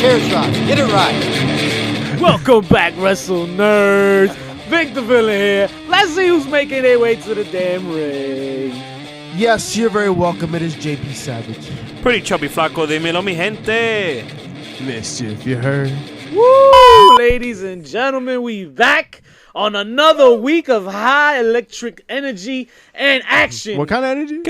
chair shots. Get it right. Welcome back, Wrestle Nerds. Vic the Villain here. Let's see who's making their way to the damn ring. Yes, you're very welcome. It is JP Savage. Pretty chubby flaco, dímelo mi gente. Mischief, you heard? Woo! Ladies and gentlemen, we back on another week of high electric energy and action. What kind of energy?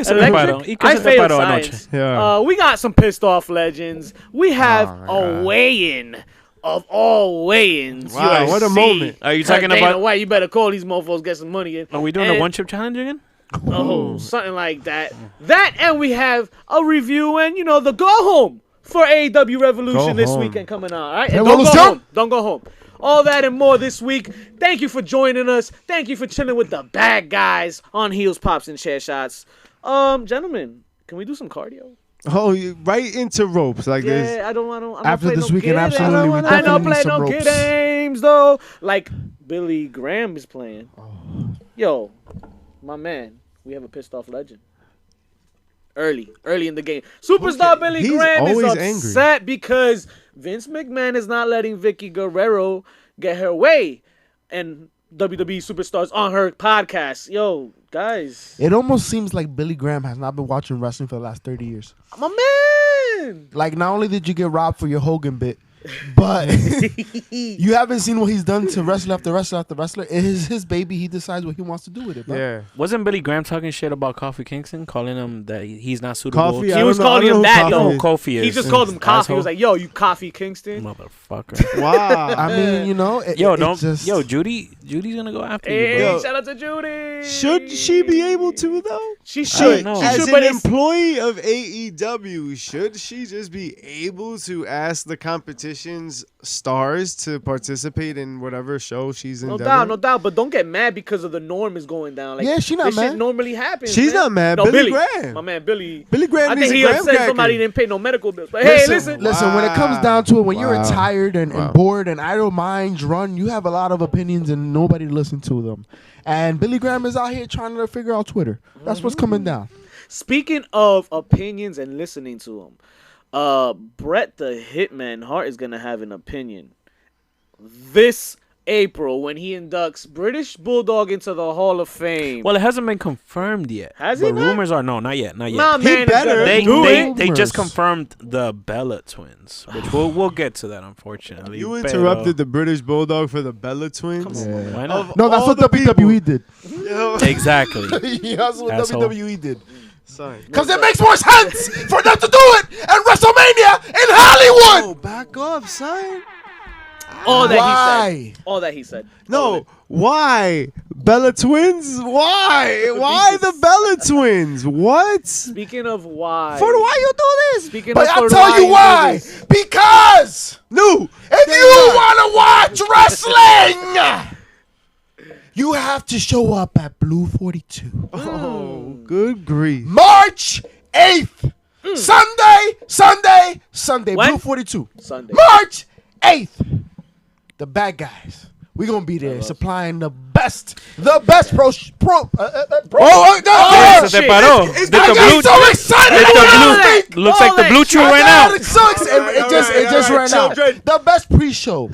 I failed science. Yeah. We got some pissed off legends. We have a weigh-in of all weigh-ins. Wow, what a moment. Are you talking about? Why you better call these mofos, get some money in. Are we doing a one-chip challenge again? Oh, something like that. That, and we have a review and, the go-home for AEW Revolution this weekend coming out. All right? And don't go home. Don't go home. All that and more this week. Thank you for joining us. Thank you for chilling with the bad guys on Heels, Pops, and Chair Shots. Gentlemen, can we do some cardio? Oh, right into ropes like this. Yeah, I don't. After this weekend, absolutely, we I don't definitely play need no some kid ropes. games though. Like Billy Graham is playing. Yo, my man, we have a pissed off legend. Early in the game. Superstar Billy Graham is upset because Vince McMahon is not letting Vicky Guerrero get her way and WWE superstars on her podcast. Yo, guys. It almost seems like Billy Graham has not been watching wrestling for the last 30 years. My man. Like, not only did you get robbed for your Hogan bit, but you haven't seen what he's done to wrestler after wrestler after wrestler. It is his baby. He decides what he wants to do with it, bro. Yeah. Wasn't Billy Graham talking shit about Kofi Kingston, calling him that he's not suitable? Kofi, he was calling him that, though. Kofi is. He just called him Kofi. He was like, yo, you Kofi Kingston. Motherfucker. Wow. I mean, Judy's going to go after hey, you, bro. Shout out to Judy. Should she be able to, though? She should. As an employee of AEW, should she just be able to ask the competition's stars to participate in whatever show she's in? No doubt. But don't get mad because of the norm is going down. Like, yeah, she's not this mad. Shit normally happens. She's not mad. No, Billy Graham. My man, Billy. Billy Graham I think he upset somebody didn't pay no medical bills. But listen. Listen, when it comes down to it, when you're tired and bored and idle minds run, you have a lot of opinions and nobody listens to them. And Billy Graham is out here trying to figure out Twitter. That's what's coming down. Speaking of opinions and listening to them, Bret the Hitman Hart is going to have an opinion this April when he inducts British Bulldog into the Hall of Fame. Well, it hasn't been confirmed yet. Has it? But rumors are not yet. Nah, He man, better. They just confirmed the Bella twins, which we'll get to that. Unfortunately, you interrupted the British Bulldog for the Bella twins. Come on, why not? No, that's what WWE did. Exactly. That's what WWE did. Sorry. Because it makes more sense for them to do it at WrestleMania in Hollywood. Oh, back up, son. All that he said. No, why? Bella twins? Why? Why the Bella twins? What? Speaking of why. Why you do this? Speaking But of I'll tell you why. Because if you want to watch wrestling, you have to show up at Blue 42. Oh, good grief. March 8th. Sunday. When? Blue 42. Sunday. March 8th. The bad guys. We're going to be there supplying the best pro. Se separó. I'm so excited. Looks like the blue chew right now. It just ran out. The best pre-show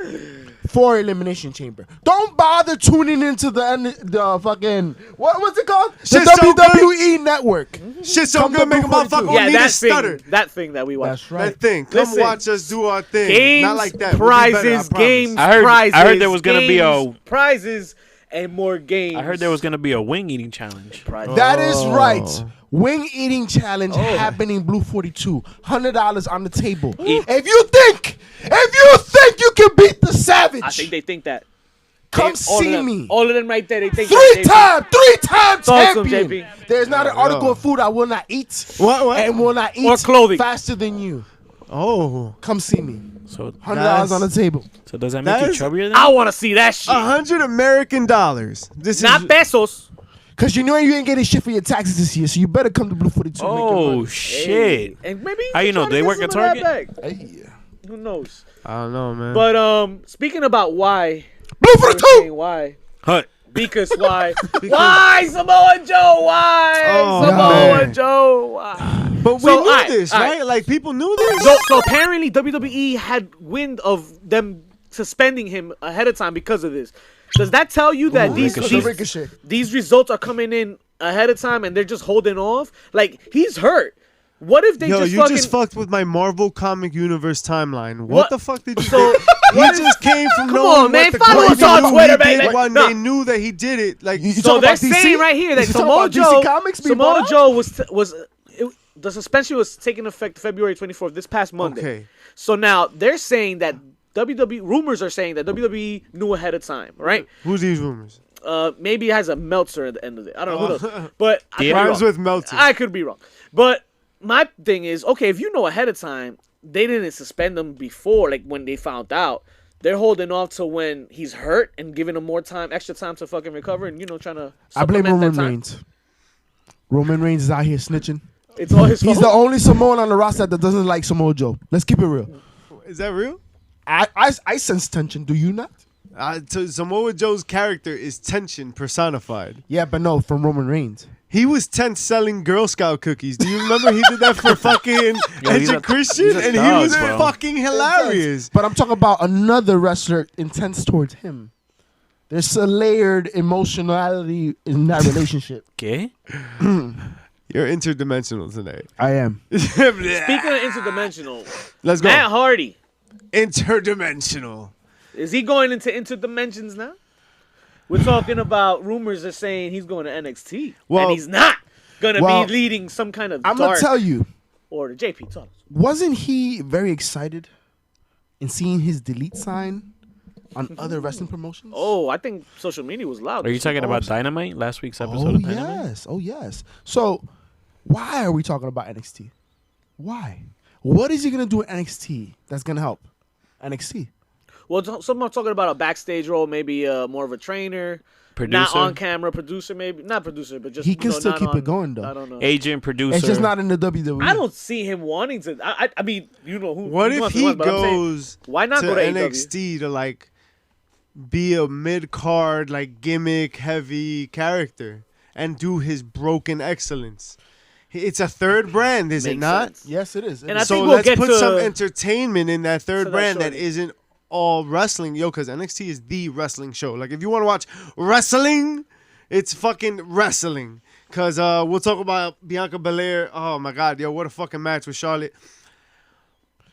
for Elimination Chamber. Don't bother tuning into the fucking, what's it called? The WWE Network. Shit so good, make a motherfucker need to stutter. That thing that we watch. That's right. That thing. Come watch us do our thing. Games, Not like that. prizes, prizes. I heard there was going to be a prizes and more games. I heard there was going to be a wing eating challenge. That is right. Wing eating challenge happening Blue 42. $100 on the table. If you think you can beat the Savage, I think they think that. Come see me. All of them right there. They think three-time Talk to champion. him, JP. There's not an article of food I will not eat. What? And will not eat or clothing faster than you. Oh. Come see me. So $100 on the table. So does that make you chubbier then? I want to see that shit. $100 American. This not is pesos. Because you know you ain't getting shit for your taxes this year, so you better come to Blue 42. Oh, shit. And maybe how you know? They work at Target? Hey. Who knows? I don't know, man. But speaking about why. Blue 42! Why? Hut. Because why? Why Samoa Joe? Why Samoa Joe? Why? But we knew this, right? Like, people knew this. So apparently WWE had wind of them suspending him ahead of time because of this. Does that tell you that these results are coming in ahead of time and they're just holding off? Like, he's hurt. What if they just fucked with my Marvel comic universe timeline. What the fuck did you do? He just came from knowing what the follow us on Twitter, man. When they knew that he did it. Like, so they're saying right here that Samoa Joe was the suspension was taking effect February 24th, this past Monday. Okay. So now they're saying that rumors are saying that WWE knew ahead of time, right? Who's these rumors? Maybe it has a Meltzer at the end of it. I don't know who knows. But rhymes with Meltzer. I could be wrong. But my thing is, okay, if you know ahead of time, they didn't suspend him before, like when they found out. They're holding off to when he's hurt and giving him more time, extra time to fucking recover, and trying to. I blame Roman Reigns. Roman Reigns is out here snitching. It's all his fault. He's the only Samoan on the roster that doesn't like Samoa Joe. Let's keep it real. Is that real? I sense tension. Do you not? So Samoa Joe's character is tension personified. Yeah, but no, from Roman Reigns. He was tense selling Girl Scout cookies. Do you remember he did that for fucking Edge and Christian? And he was fucking hilarious. But I'm talking about another wrestler intense towards him. There's a layered emotionality in that relationship. Okay. You're interdimensional tonight. I am. Speaking of interdimensional, let's go. Matt Hardy. Interdimensional. Is he going into interdimensions now? We're talking about rumors are saying he's going to NXT. And he's not going to be leading some kind of I'm going to tell you. Or the JP. Tell us. Wasn't he very excited in seeing his delete sign on other wrestling promotions? Oh, I think social media was loud. Are you talking about Dynamite? Last week's episode of Dynamite? Oh, yes. So, why are we talking about NXT? Why? What is he going to do at NXT that's going to help NXT? Well, someone talking about a backstage role, maybe more of a trainer, producer. Not on camera, producer, maybe not producer, but just he can still keep it going though. I don't know. Agent, producer. It's just not in the WWE. I don't see him wanting to. I mean, you know who? What if he goes? Why not go to NXT to like be a mid card like gimmick heavy character and do his broken excellence? It's a third brand, is it not? Sense. Yes, it is. And I so think we'll let's put some to entertainment in that third brand that isn't all wrestling, because NXT is the wrestling show. Like, if you want to watch wrestling, it's fucking wrestling. Because we'll talk about Bianca Belair. Oh, my God, what a fucking match with Charlotte.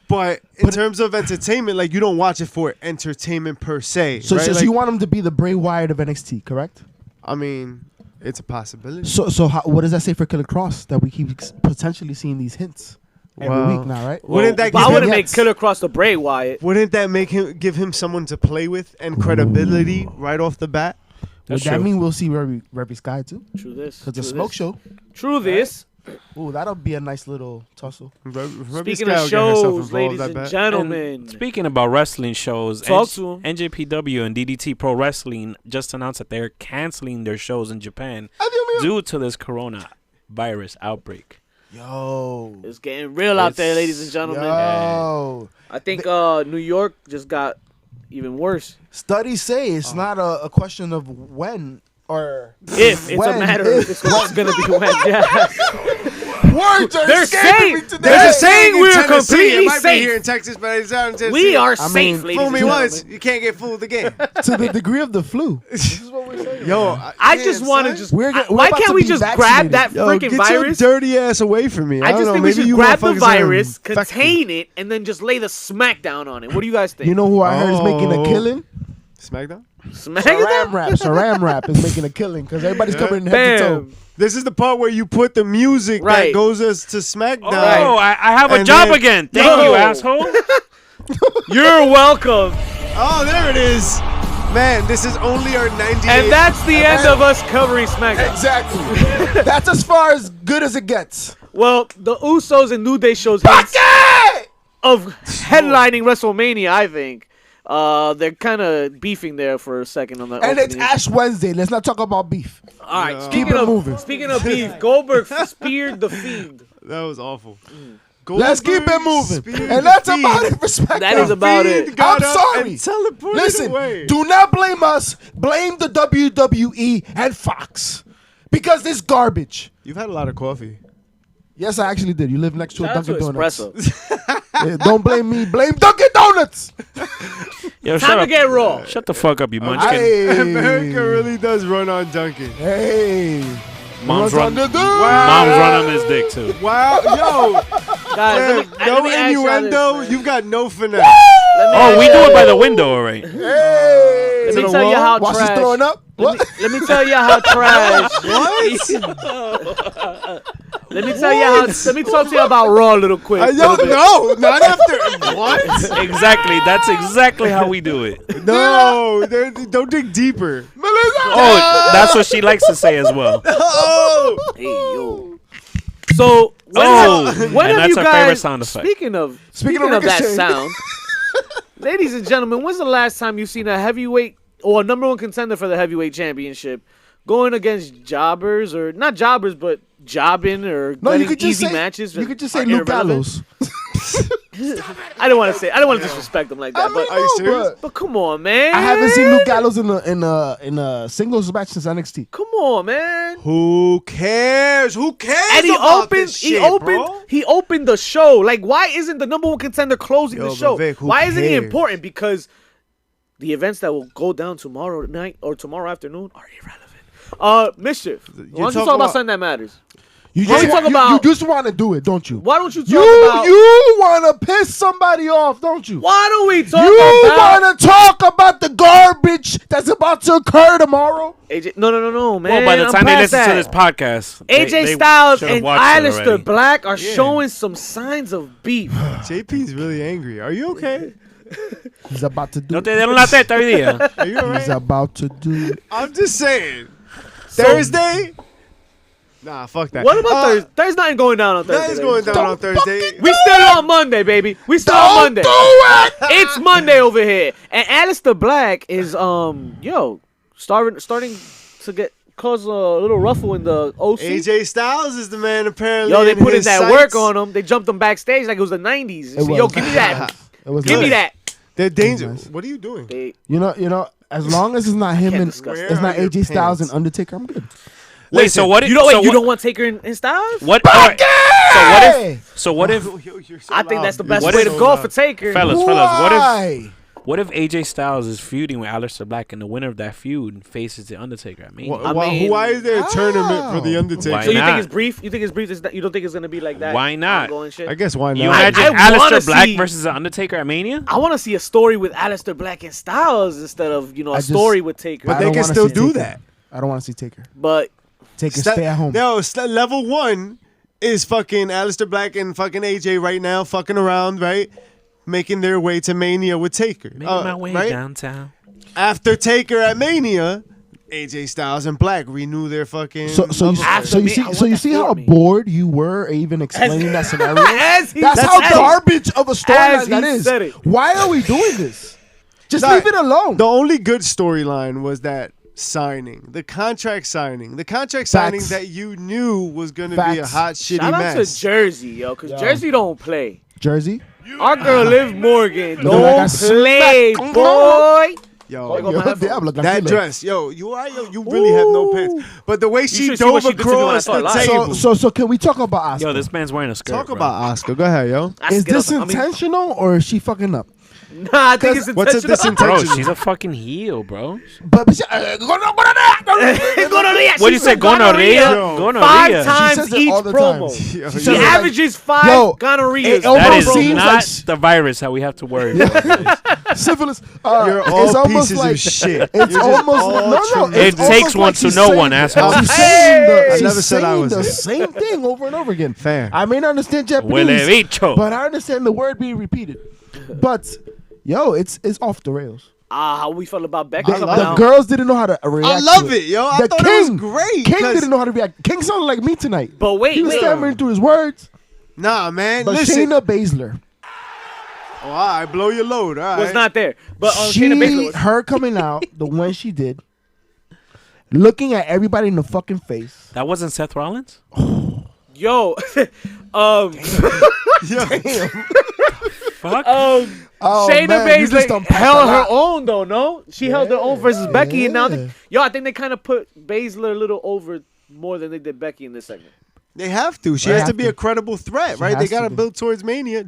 But in terms of entertainment, like, you don't watch it for entertainment per se. So, right? you want him to be the Bray Wyatt of NXT, correct? I mean, it's a possibility. So what does that say for Killer Cross, that we keep potentially seeing these hints? Every week now, right? Wouldn't that I wouldn't make Killer Cross the Bray Wyatt. Wouldn't that give him someone to play with and credibility right off the bat? Would that mean we'll see Reby Sky too? True this. Because the smoke show. True this. Ooh, that'll be a nice little tussle. Speaking of shows, ladies and gentlemen. And speaking about wrestling shows, talk to him. NJPW and DDT Pro Wrestling just announced that they're canceling their shows in Japan due to this coronavirus outbreak. Yo, it's getting real out there, ladies and gentlemen. Yo. I think New York just got even worse. Studies say it's not a question of when or if. It's a matter of what's going to be when. Yeah. Words are they're saying we're completely safe here in Texas, but it's out in Tennessee. We are safe, ladies fool and me gentlemen. once, you can't get fooled again. To the degree of the flu. This is what we're saying. Yo, I just want to just. Why can't we just grab that freaking virus? Get your dirty ass away from me. I just think we should grab the virus, contain it, and then just lay the smackdown on it. What do you guys think? You know who I heard is making a killing? Smackdown? Saram Rap is making a killing because everybody's coming in head to toe. This is the part where you put the music that goes us to SmackDown. Oh, I have a job again. Thank you, asshole. You're welcome. Oh, there it is. Man, this is only our 98th. And that's the end of us covering SmackDown. Exactly. That's as far as good as it gets. Well, the Usos and New Day shows of headlining WrestleMania, I think. They're kind of beefing there for a second on the and it's Ash Wednesday. Let's not talk about beef. All right, Speaking of beef, Goldberg speared the Fiend. That was awful. Let's keep it moving. And that's about it for SmackDown. That is about it. I'm sorry. Listen, do not blame us. Blame the WWE and Fox. Because this garbage. You've had a lot of coffee. Yes, I actually did. You live next to a Shout out to Dunkin' Donuts. Espresso. Yeah, don't blame me. Blame Dunkin' Donuts. Yo, Time to get raw. Shut the fuck up, you munchkin. Hey. America really does run on Dunkin'. Hey. Mom's What's on run. the dude? Mom's run on his dick too. Wow, yo, Guys, no let me ask y'all innuendo. this, man. You've got no finesse. Oh, we do it by the window, all right. Hey. Let To me the tell you wall? how While she's trash. throwing up. What? Let me tell you how trash. Let me tell you how. Let me talk to you about Raw a little quick. Yo, no, not after. What? Exactly. That's exactly how we do it. No, don't dig deeper. Oh, that's what she likes to say as well. Oh, Hey yo. So when Oh, have and you that's our favorite guys? sound effect. Speaking of that Ricochet. sound, ladies and gentlemen, when's the last time you seen a heavyweight or a number one contender for the heavyweight championship going against jobbers or not jobbers but jobbing or No, you getting could just easy say. matches? You could just say are Luke irrelevant? Gallows. I don't want to disrespect them like that, but Are you serious? but come on, man. I haven't seen Luke Gallows in a singles match since NXT. Come on, man. who cares? Who cares? And he about opened, this he shit, opened, bro? he opened the show. Like, why isn't the number one contender closing Yo, the but show? Vic, who Why isn't he cares? important? Because the events that will go down tomorrow night or tomorrow afternoon are irrelevant. Mischief. Why don't you talking talk about about- something that matters? You Why just, don't we talk you about- just want to do it, don't you? Why don't you talk You about? want to piss somebody off, don't you? Why don't we talk You about? want to talk about the garbage that's about to occur tomorrow? AJ, no, man. Well, by the I'm time they past listen to that. this podcast, AJ they Styles should have and watched it Aleister already. Black are Yeah. showing some signs of beef. JP's really angry. Are you okay? He's about to do No it. te dieron la teta hoy día. Are you He's alright? about to do it. I'm just saying. Thursday? Nah, fuck that. What about Thursday? There's nothing going down on Thursday. That is going down on Thursday. We still on Monday, baby. We still on Monday. Do it! It's Monday over here, and Aleister Black is starting to get cause a little ruffle in the OC. AJ Styles is the man apparently. Yo, they in put in his that sights. work on him. They jumped him backstage like it was the '90s. It So, yo, was. give me that. It was Give me nice. that. They're dangerous. Nice. What are you doing? They, You know, as long as it's not him can't and discuss it's that. not Where are your AJ Styles pants? and Undertaker, I'm good. Wait, so what? If, you know, so wait, you what, don't want Taker in Styles? What? All right. Hey! So what if? Yo, you're so I think loud. that's the best What way if- to go for Taker. Fellas, Why? what if AJ Styles is feuding with Aleister Black and the winner of that feud faces the Undertaker at Mania? Why, I mean, why is there a tournament for the Undertaker? Why So you not? think it's brief? You think it's brief? You don't think it's gonna be like that? Why not? Ongoing shit? I guess why not? You imagine I wanna Aleister Black see- versus the Undertaker at Mania? I want to see a story with Aleister Black and Styles instead of a story with Taker. But I they don't can wanna still see do Taker. that. I don't want to see Taker. But Taker, stay at home. No, level 1 is fucking Aleister Black and fucking AJ right now fucking around, right? Making their way to Mania with Taker. Making my way right? downtown. After Taker at Mania, AJ Styles and Black renew their fucking. So you After so you me, see I want so you that see for how me. bored you were even explaining that scenario. As he That's said how it. garbage of a As storyline he that is. said it. Why are we doing this? Just Nah, leave it alone. The only good storyline was that signing, the contract signing Facts. that you knew was going to be a Facts. hot, shitty Shout out mess. to Jersey, yo, because Jersey don't play. Jersey. Our girl Liv Morgan Looking like don't a play, smack. boy. Yo, Yo, Yo, my damn, look like that you dress, yo, you really have no pants. But the way she should see what dove she did to me when I across saw it the live. table. So can we talk about Oscar? Yo, this man's wearing a skirt. Talk bro. about Oscar. Go ahead, yo. I Is skid this up- I mean, intentional or is she fucking up? Nah, I think it's What's intentional. this Bro, intentional? she's a fucking heel, bro. But she, Gonorrhea. What do you She say, said gonorrhea? Yo. Gonorrhea. 5 times says it each all the promo. time. Yo, She She says it like- averages 5 Yo, gonorrheas. it That almost is seems not like the virus that we have to worry about. syphilis. You're it's all almost pieces like of shit. it's You're just almost all no. tremendous. It's It takes almost one like to she's know saying- one, asshole. She's saying I she's never said I saying was the it. same thing over and over again. Fair. I may not understand Japanese, Huele bicho. but I understand the word being repeated. But yo, it's off the rails. How we felt about Becky The, coming the out. girls didn't know how to react. I love to it, yo. I The thought it was great. King 'cause- didn't know how to react. King sounded like me tonight. But wait, He was wait. stammering through his words. Nah, man. But Listen. Shayna Baszler, Oh, all right, blow your load. All right. Was not there. But Shayna Baszler was. her coming out, the one she did, looking at everybody in the fucking face. That wasn't Seth Rollins? Yo. Fuck. Oh, Shayna man, you just Baszler unpacked held a her lot. own though, no? She held her own versus Becky, and now Yeah. I think they kind of put Baszler a little over more than they did Becky in this segment. They have to. She has to be a credible threat, right? They gotta build towards Mania.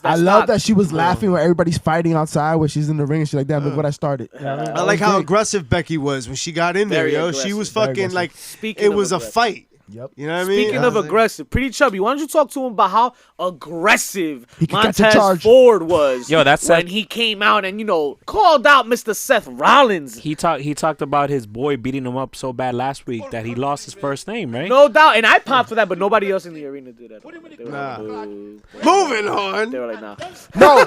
I love that she was laughing when everybody's fighting outside when she's in the ring. She's like, "Damn, look what I started." I like how aggressive Becky was when she got in there, yo. She was fucking like, it was a fight. Yep. You know what I mean? Speaking of aggressive, Pretty Chubby, why don't you talk to him about how aggressive Montez Ford was that's when he came out and, called out Mr. Seth Rollins. He talked about his boy beating him up so bad last week that he lost his first name, right? No doubt. And I popped for that, but nobody else in the arena did that. Moving on. They were like, nah. No,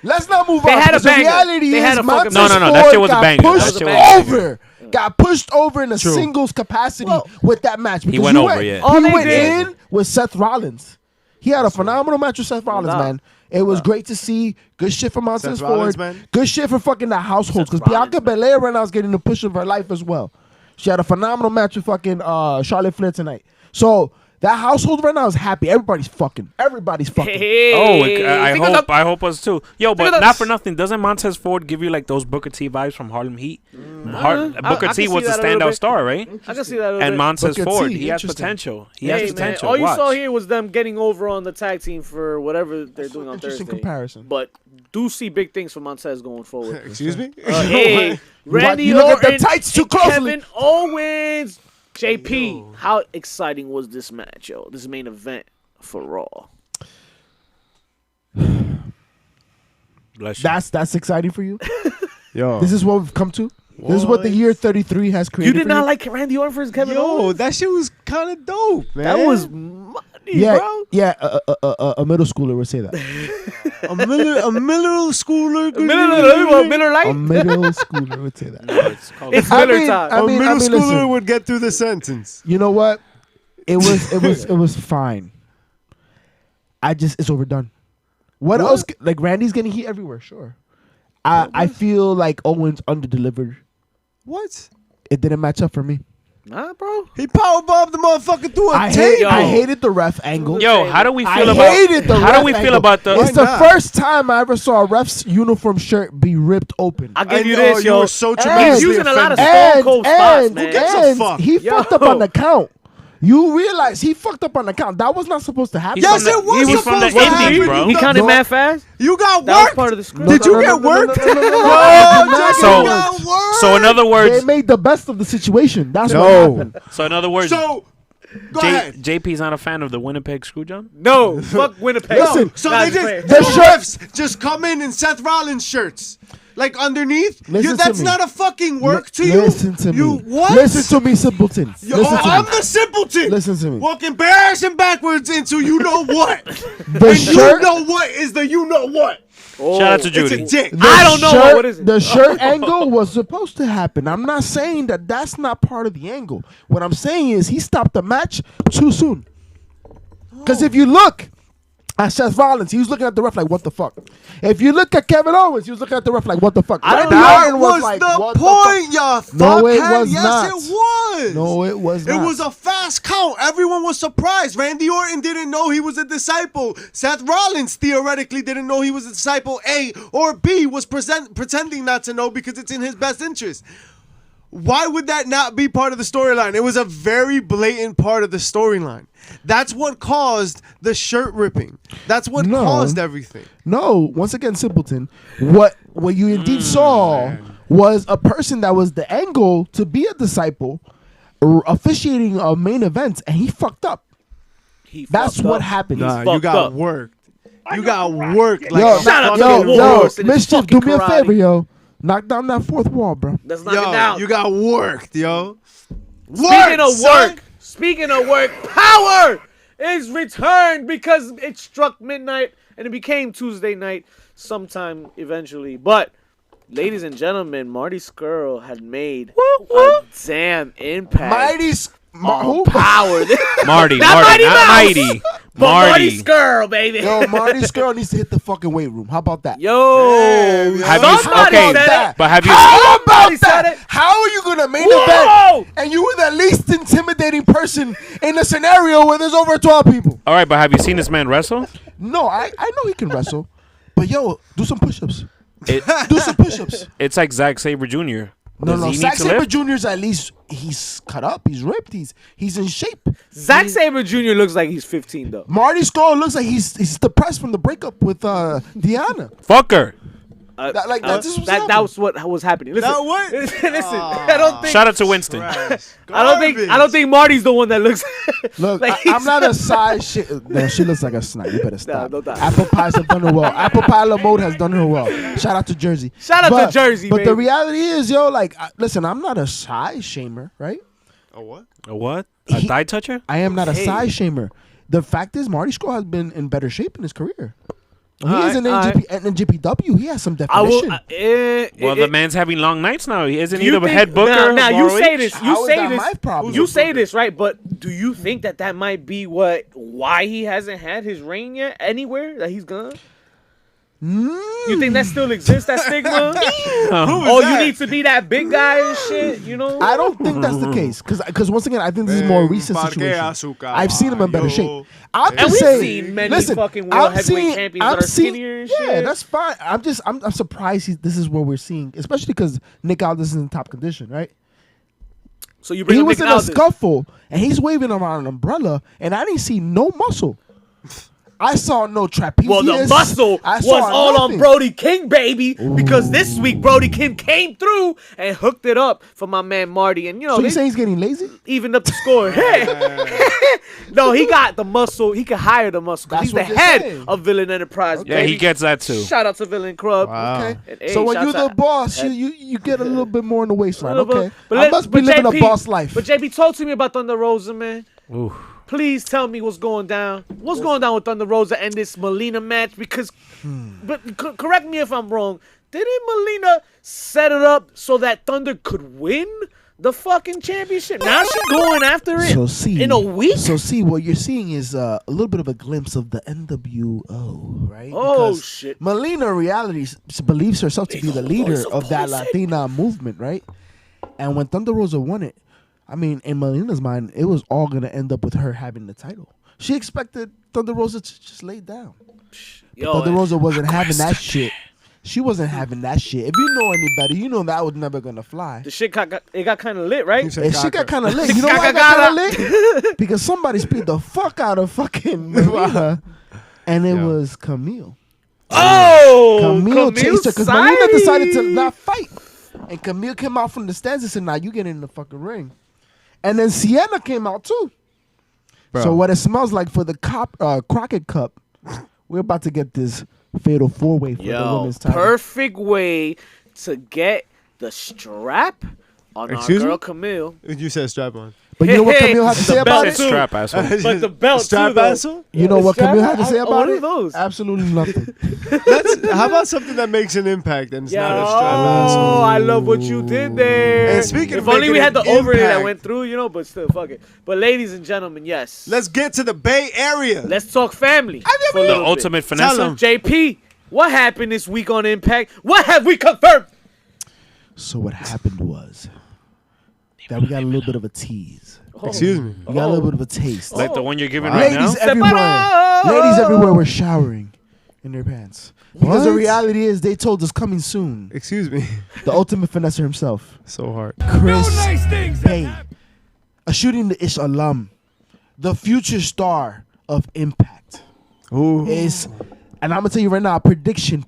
let's not move on. They had a banger. The reality They had is a fucking Montez banger. No, that shit was a got banger. pushed That shit was a over. Got pushed over in a singles capacity with that match. He went over, yeah. All He they went did- in with Seth Rollins. He had a phenomenal match with Seth Rollins, man. It was great to see. Good shit for Montez Ford. Good shit for fucking the household. Because Bianca Belair right now is getting the push of her life as well. She had a phenomenal match with fucking Charlotte Flair tonight. So that household right now is happy. Everybody's fucking. I hope us too. Yo, but not for nothing. Doesn't Montez Ford give you like those Booker T vibes from Harlem Heat? Booker T was the standout star, right? I can see that a little And bit. Montez Booker Ford, T, he has interesting. potential. He Hey, has potential. Man, all you Watch. saw here was them getting over on the tag team for whatever they're doing on Interesting Thursday. comparison. But do see big things for Montez going forward. Excuse me? Hey, Randy You look at the Orton tights too and closely. Kevin Owens. JP, how exciting was this match, yo? This main event for Raw. Bless you. That's exciting for you? Yo. This is what we've come to? This is what the year 33 has You created. did not like Randy Orton versus Kevin Owens? That shit was kind of dope, man. That was money, Yeah, bro. yeah. A middle schooler would say that. a middle schooler. Miller A Lite? middle schooler would say that. It's I Miller mean, time. I A mean, middle schooler listen. would get through the sentence. You know what? It was fine. It's overdone. What else? Like Randy's getting heat everywhere. Sure. I feel like Owens underdelivered. What? It didn't match up for me. Nah, bro. He powerbombed the motherfucker through a I tape. hated the ref angle. Yo, how do we I feel about? hated the How do ref we feel angle. about the? It's the first time I ever saw a ref's uniform shirt be ripped open. I'll give you I know, this, you yo. were so He's tremendously using a lot of offended. Stone Cold spots, man. gives a fuck? He Yo. fucked up on the count. You realize he fucked up on the count. That was not supposed to happen. Yes, it was He's from the supposed to happen. Indies, bro. He counted No. mad fast? You got That was worked. part of the script. Did you get worked? So- You got worked. So in other They words, made the best of the situation. That's No. what happened. so in other words, So, go ahead. JP's not a fan of the Winnipeg Screwjob. No. Fuck Winnipeg. Listen, So Nah, they just just play. the refs just come in Seth Rollins shirts. Like underneath, Listen to that's me. not a fucking work to you. Listen to You me. what? Listen to me, simpleton. Yo, Listen to I'm me. the simpleton. Listen to me. Walking embarrassing backwards into you know what. The and shirt. you know what is the you know what. Oh. Shout out to It's Judy. a dick. The I don't know shirt- what is it. The shirt angle was supposed to happen. I'm not saying that that's not part of the angle. What I'm saying is he stopped the match too soon. Because if you look at Seth Rollins, he was looking at the ref like, what the fuck? If you look at Kevin Owens, he was looking at the ref like, what the fuck? Randy That Orton was like, the what point, y'all. No, it fuckhead. was yes, not. it was. No, it was not. It was a fast count. Everyone was surprised. Randy Orton didn't know he was a disciple. Seth Rollins theoretically didn't know he was a disciple. A or B was pretending not to know because it's in his best interest. Why would that not be part of the storyline? It was a very blatant part of the storyline. That's what caused the shirt ripping. That's what caused everything. No, once again, simpleton. What you indeed saw was a person that was the angle to be a disciple, officiating a main event, and he fucked up. That's what happened. Nah, you fucked got up. worked. You got worked. Like Yo, a Shout out to fucking the yo, Warlords and his Mischief, do fucking me a karate. favor, yo. Knock down that fourth wall, bro. Let's knock it down. you got worked, yo. Speaking of son. work, Power is returned because it struck midnight and it became Tuesday night sometime eventually. But, ladies and gentlemen, Marty Scurll had made a damn impact on Power. Marty, Not not Mighty Mighty. But Marty Marty. Scurll, baby. Yo, Marty Scurll needs to hit the fucking weight room. How about that? Yo, Have you- somebody okay, said it. But have you? How about Somebody said that? it. How are you gonna main Whoa! event and you were the least intimidating person in a scenario where there's over 12 people? All right, but have you seen this man wrestle? No, I know he can wrestle, but yo, do some push-ups. It, Do some push-ups. it's like Zack Sabre Jr. No. he Zack need to Sabre lift? Jr.'s at least he's cut up. He's ripped. He's in shape. Zack Sabre Jr. looks like he's 15 though. Marty Scurll looks like he's depressed from the breakup with Deanna. Fuck her. That was what was happening. Listen, That what? listen. I don't think. Shout out to Winston. I don't think Marty's the one that looks. Look, like I'm not a size shit. No, she looks like a snipe. You better stop. don't die. Apple pies have done her well. Apple pie mode has done her well. Shout out to Jersey. Shout out to Jersey, But baby. the reality is, yo, like, listen, I'm not a size shamer, right? A what? A what? A thigh toucher? I am not a size shamer. The fact is, Marty Scurll has been in better shape in his career. He is an NJPW. He has some definition. The man's having long nights now. Isn't he You the think- head booker? Now you ROH? say this. How You is say that this. my problem? You say this, right? But do you think that might be why he hasn't had his reign yet anywhere that he's gone? You think that still exists, that stigma? You need to be that big guy and shit, you know? I don't think that's the case. Because once again, I think this is a more recent situation. I've seen him in better shape. I'm And just we've saying. seen many listen, fucking world heavyweight champions that are skinnier and shit. Yeah, that's fine. I'm surprised this is what we're seeing, especially because Nick Aldis is in top condition, right? So you bring He up was Nick in a Aldis. scuffle and he's waving around an umbrella, and I didn't see no muscle. I saw no trapezius. Well, the muscle I was saw all nothing. on Brody King, baby, because this week Brody King came through and hooked it up for my man Marty, and So they you say he's getting lazy? evened up the score. No, he got the muscle. He can hire the muscle. 'Cause That's he's the what you're head saying. of Villain Enterprise. Yeah, baby. he gets that too. Shout out to Villain Club. Okay. And, hey, So when shouts you're the out- boss, you get a little bit more in the waistline. little Okay. bit. I must be living a boss life. But JP, talk to me about Thunder Rosa, man. Ooh. Please tell me what's going down. What's going down with Thunder Rosa and this Melina match? Because, but correct me if I'm wrong. Didn't Melina set it up so that Thunder could win the fucking championship? Now she's going after it in a week? So see, what you're seeing is a little bit of a glimpse of the NWO, right? Oh, Because shit. Melina reality believes herself to be the leader voice of of that poison. Latina movement, right? And when Thunder Rosa won it, I mean, in Melina's mind, it was all gonna end up with her having the title. She expected Thunder Rosa to just lay down. But Thunder Rosa wasn't having that shit. She wasn't having that shit. If you know any better, you know that was never gonna fly. The shit got kind of lit, right? And she got kind of lit. You know why it got kind of lit? Because somebody speed the fuck out of fucking Melina, and it was Camille. Camille chased her because Melina decided to not fight, and Camille came out from the stands and said, "Nah, you get in the fucking ring." And then Sienna came out too. Bro. So what it smells like for the Crockett Cup, we're about to get this fatal four-way for the women's title. Perfect way to get the strap on Excuse our girl me? Camille. You said strap on. But you know what Hey, Camille had to the say about belt it? too. Strap asshole. But the belt Strap too, though. asshole? You know what Strap Camille had to say on about one of it? those. Absolutely nothing. How about something that makes an impact and it's Yeah, not a strap asshole? I love what you did there. And speaking if of only we making had the an overlay that impact- went through, but still, fuck it. But ladies and gentlemen, yes. Let's get to the Bay Area. Let's talk family. for a The little bit. ultimate finesse. Tell 'em. JP, what happened this week on Impact? What have we confirmed? So what happened was that we got a little bit of a tease. Excuse me. We got a little bit of a taste. Like the one you're giving right now. Ladies everywhere were showering in their pants. Because the reality is they told us coming soon. Excuse me. The ultimate finesser himself, So hard. Chris Bay, a Shooting the Ish alum, the future star of Impact, Ooh. is, and I'm going to tell you right now, prediction.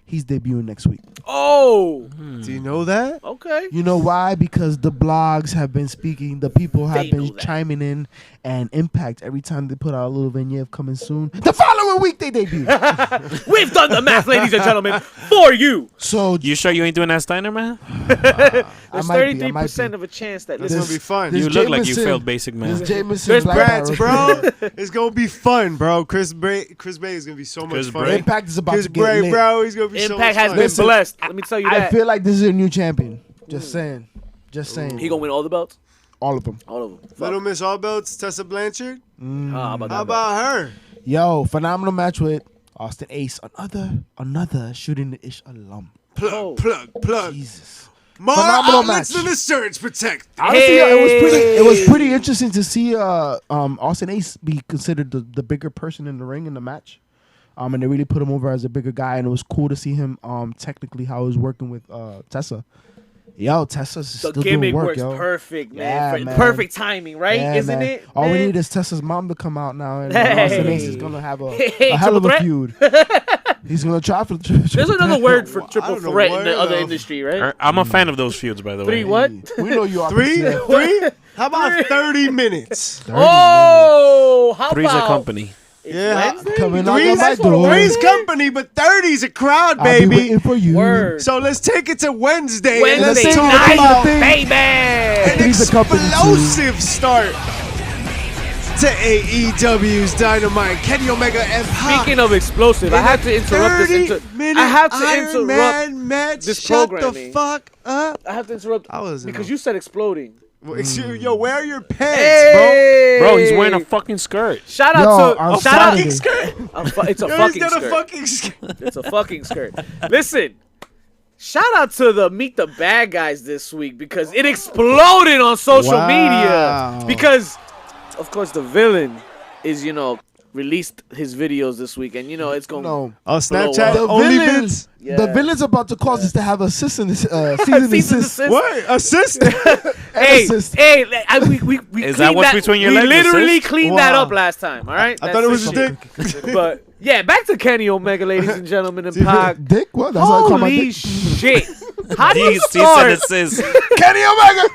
He's debuting next week. Oh, Do you know that? okay. You know why? Because the blogs have been speaking, the people have They know been that. chiming in, and Impact, every time they put out a little vignette of coming soon, the following week they debut. We've done the math, ladies and gentlemen, for you. So You sure you ain't doing that Steiner, man? There's might be, 33% of a chance that It's this gonna be fun. this You look like you Jameson- failed basic math. This Jameson There's Black Congrats, Arrow. bro. It's gonna be fun, bro. Chris Bay is gonna be so much Chris fun. Bray. Impact is about Chris to get Bray, lit. bro. He's gonna be so much Impact has fun. been Listen, blessed. Let me tell you I that. feel like this is a new champion. Just saying. He gonna win all the belts? All of them. All of them. Little Miss All Belts, Tessa Blanchard. How about that? How about her? Yo, phenomenal match with Austin Ace, another Shooting the Ish alum. Plug. Jesus. More Phenomenal outlets match. than the surge protect. Honestly, it was pretty interesting to see Austin Ace be considered the bigger person in the ring in the match. And they really put him over as a bigger guy, and it was cool to see him technically how he was working with Tessa. Yo, Tessa's still doing gimmick work, works yo. perfect, Yeah, man. man. Perfect timing, right? Yeah, Isn't man. it? All we man? need is Tessa's mom to come out now, and Hey. Austin Ace is gonna have a Hey, hell of a triple feud. He's gonna try for the There's another word for I triple don't know threat in where the other the- industry, right? I'm a fan of those feuds, by the Three way. what? We know you are. 3? Yeah. 3? How about 30 minutes? Oh, how Three's a about company. it's Yeah, Wednesday? Coming out Three's, of my door. three's company, but 30's a crowd, I'll be baby. waiting for you. Word. So let's take it to Wednesday. and Wednesday let's talk night, about baby. an Three's a company, too. explosive start to AEW's Dynamite. Kenny Omega and Pac. Speaking of explosive, I have to interrupt this. 30-minute I have to Iron interrupt Man match. this Shut programming. the fuck up. I have to interrupt I wasn't because know. you said exploding. Well, excuse, yo, where are your pants, Hey, Bro, he's wearing a fucking skirt. Shout Yo, out to on shout out. Saturday. It's a bro? Yo, fucking he's got skirt. a fucking skirt. It's a fucking skirt. Listen, shout out to the Meet the Bad Guys this week because it exploded on social Wow. media. Because, of course, the villain is, released his videos this week, and it's going to No. Oh, Snapchat The only villains, Vince. Yeah. the villain's about to cause us to have a season assist. What? Assist? Hey, assist. hey, we Is cleaned that what's between your we legs, literally assist? cleaned that Wow. up last time, all right? I thought it was a That's dick. it. But, yeah, back to Kenny Omega, ladies and gentlemen, and Pac. Dick? What? That's how I call my Holy dick. shit. How do you Cease and start? desist. Kenny Omega.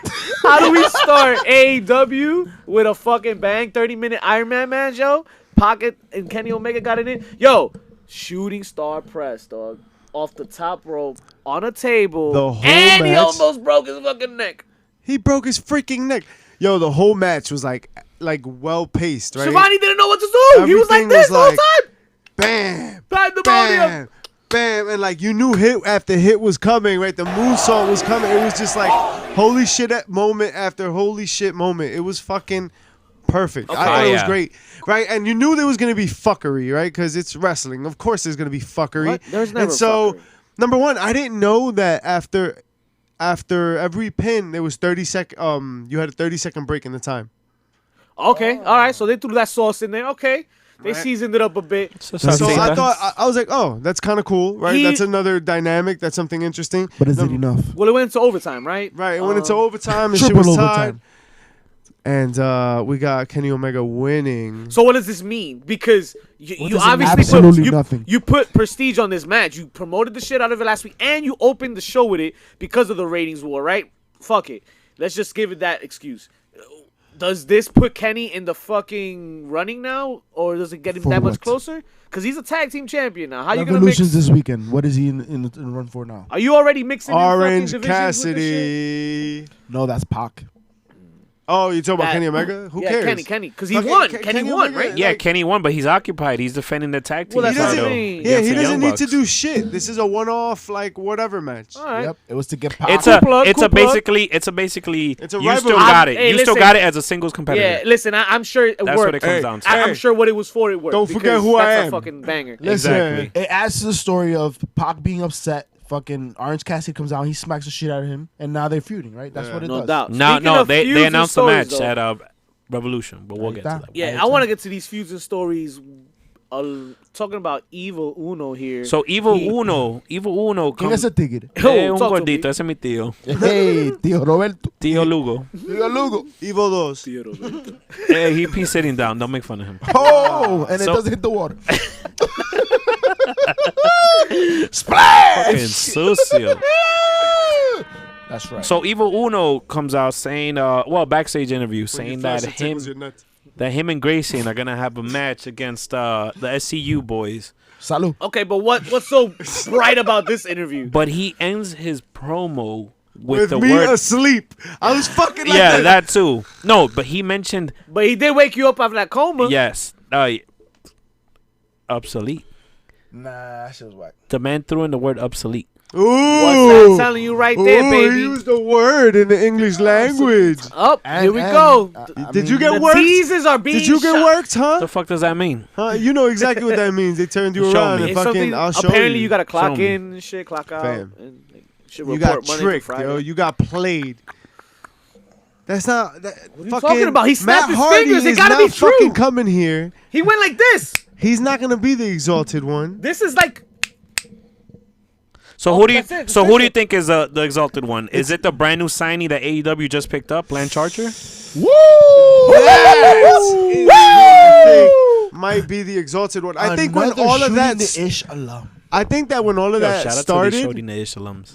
How do we start AEW with a fucking bang 30-minute Iron Man match, yo? Pocket and Kenny Omega got it in. Yo, shooting star press, dog. Off the top rope on a table. The whole and he match? almost broke his fucking neck. He broke his freaking neck. Yo, the whole match was like well paced, right? Shivani didn't know what to do. He was like Everything this was the whole like- time. Bam, Pandemonium. bam, bam, and like you knew hit after hit was coming, right? The moonsault was coming. It was just like holy shit at moment after holy shit moment. It was fucking perfect. I thought it was Yeah. great, right? And you knew there was gonna be fuckery, right? Because it's wrestling. Of course, there's gonna be fuckery. What? There's never And so, fuckery. number one, I didn't know that after every pin there was 30-second. You had a 30-second break in the time. Okay, all right. So they threw that sauce in there. Okay. They Right. seasoned it up a bit. So I thought I was like, oh, that's kind of cool, right? He- That's another dynamic. That's something interesting. But is it enough? Well, it went into overtime, right? Right. It went into overtime. And shit Triple was tied. overtime. And we got Kenny Omega winning. So what does this mean? Because you does it mean? obviously Absolutely nothing. you put prestige on this match. You promoted the shit out of it last week, and you opened the show with it because of the ratings war, right? Fuck it. Let's just give it that excuse. Does this put Kenny in the fucking running now, or does it get him For that much what? closer? Because he's a tag team champion now. How you gonna mix? Revolutions this weekend. What is he in the run for now? Are you already mixing in Orange fucking divisions with this shit? Cassidy. No, that's Pac. Oh, you talking about That- Kenny Omega? Who yeah, cares? Kenny, because he Okay, won. Kenny Kenny won, Omega, right? Yeah, like- Kenny won, but he's occupied. He's defending the tag team Well, that's what I title. mean. Yeah, against he the doesn't Young need to Bucks. do shit. This is a one-off, like whatever match. All right. Yep, it was to get Pac. It's Cool a plug, it's cool a plug. basically it's a basically It's a you still rivalry. got it. Hey, You still listen. got it as a singles competitor. Yeah, listen, I'm sure it That's worked. what it comes Hey, down to. I'm sure what it was for, it worked. Don't forget because who I that's am. a fucking banger. Listen, Exactly. it adds to the story of Pac being upset. Fucking Orange Cassidy comes out, he smacks the shit out of him, and now they're feuding, right? That's what it No does. doubt. No, Speaking no, of they feuds and announced the stories, match though, at Revolution, but we'll get to that. Yeah, I want to get to these feuds and stories. Talking about Evil Uno here. So Evil He- Uno ¿Quién es ese tigre? un talk to gordito, me. ese es mi tío. Hey, tío Roberto. Tío Lugo. Tío Lugo. Evo 2. He's sitting down. Don't make fun of him. Oh, and it So- doesn't hit the water. Splash! Fucking sucio. That's right. So Evil Uno comes out saying, backstage interview saying that him and Grayson are gonna have a match against the SCU boys. Salud. Okay, but what's so bright about this interview? But he ends his promo with With the me word. asleep. I was fucking like Yeah, that. that too. No, but he mentioned But he did wake you up after that coma. yes, obsolete. Nah, that shit was whack. The man threw in the word obsolete. Ooh. What's that telling you right there, Ooh, baby? He used the word in the English language. Up, And- here we and, go. Did you The get worked? teasers are being Did you get shot. worked, huh? The fuck does that mean? Huh? You know exactly what that means. They turned you Show around me. and It's fucking. something- I'll show apparently you. you got to clock Show me. in and shit, clock out. Fam. And should You report got Monday tricked, to Friday. yo. You got played. That's not. That, What are you fucking talking about? He snapped Matt his Hardy fingers. It is gotta not be true. fucking coming here. He went like this. He's not gonna be the exalted one. This is like. So who do you think is the exalted one? Is it the brand new signing that AEW just picked up, Lance Archer? Woo! Might be the exalted one. I think when all of that I think that when all of that started,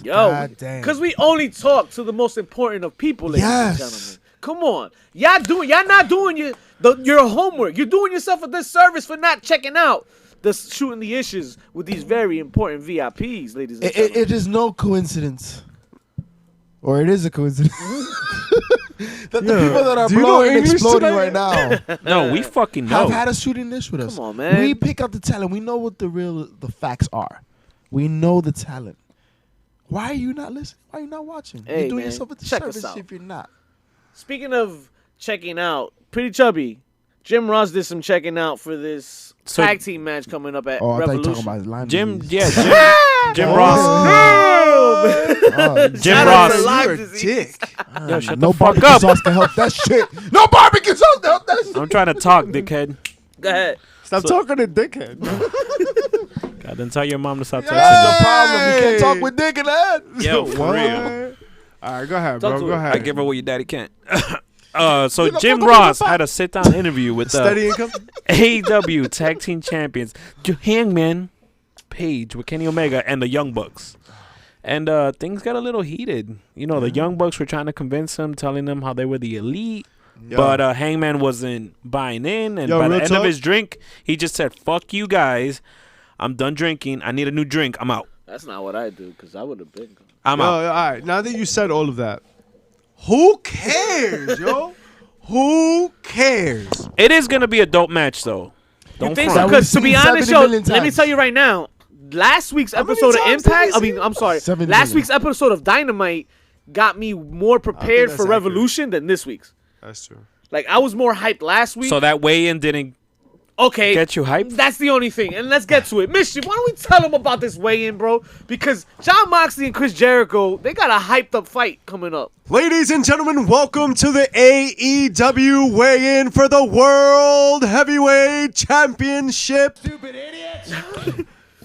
yo, because we only talk to the most important of people, ladies and gentlemen. Come on, y'all not doing your homework. You're doing yourself a disservice for not checking out shooting the issues with these very important VIPs, ladies and gentlemen. It is no coincidence, or it is a coincidence that the people that are blowing and exploding right now. No, we fucking know. Have had a shooting dish with us. Come on, man. We pick out the talent. We know what the facts are. We know the talent. Why are you not listening? Why are you not watching? Hey, you're doing man, yourself a check disservice us out. if you're not. Speaking of checking out, Pretty Chubby, Jim Ross did some checking out for this tag team match coming up at I thought you were Revolution. talking about Lyme Jim disease. Ross. Jim Ross. you're a dick. Yo, shut No the fuck barbecue up. sauce can help that shit. No barbecue sauce can help that shit. I'm trying to talk, dickhead. Go ahead. Stop talking to dickhead. God, then tell your mom to stop That's talking. the problem. You can't talk with dick in the head. Yo, for What? real. All right, go ahead, Talk bro. to Go her. ahead. I give her what your daddy can't. So You know, Jim fuck Ross up. had a sit-down interview with Steady income. AEW Tag Team Champions Hangman Page with Kenny Omega and the Young Bucks. And things got a little heated. You know, the Young Bucks were trying to convince him, telling them how they were the elite. Yo. But Hangman wasn't buying in. And Yo, by the real end talk? of his drink, he just said, fuck you guys. I'm done drinking. I need a new drink. I'm out. That's not what I do, because I would have been. I'm Yo, out. all right, now that you said all of that, who cares, yo? Who cares? It is going to be a dope match, though. Don't Think front. so? Because to be We've seen honest, 70 yo, million let me times. tell you right now, last week's How many episode of times have we Impact, seen it? I'm sorry, 70 last million. week's episode of Dynamite got me more prepared that's for accurate. Revolution than this week's. That's true. Like, I was more hyped last week. So that weigh-in didn't Okay. get you hyped? That's the only thing. And let's get to it. Mischief, why don't we tell them about this weigh-in, bro? Because Jon Moxley and Chris Jericho, they got a hyped-up fight coming up. Ladies and gentlemen, welcome to the AEW weigh-in for the World Heavyweight Championship. Stupid idiots.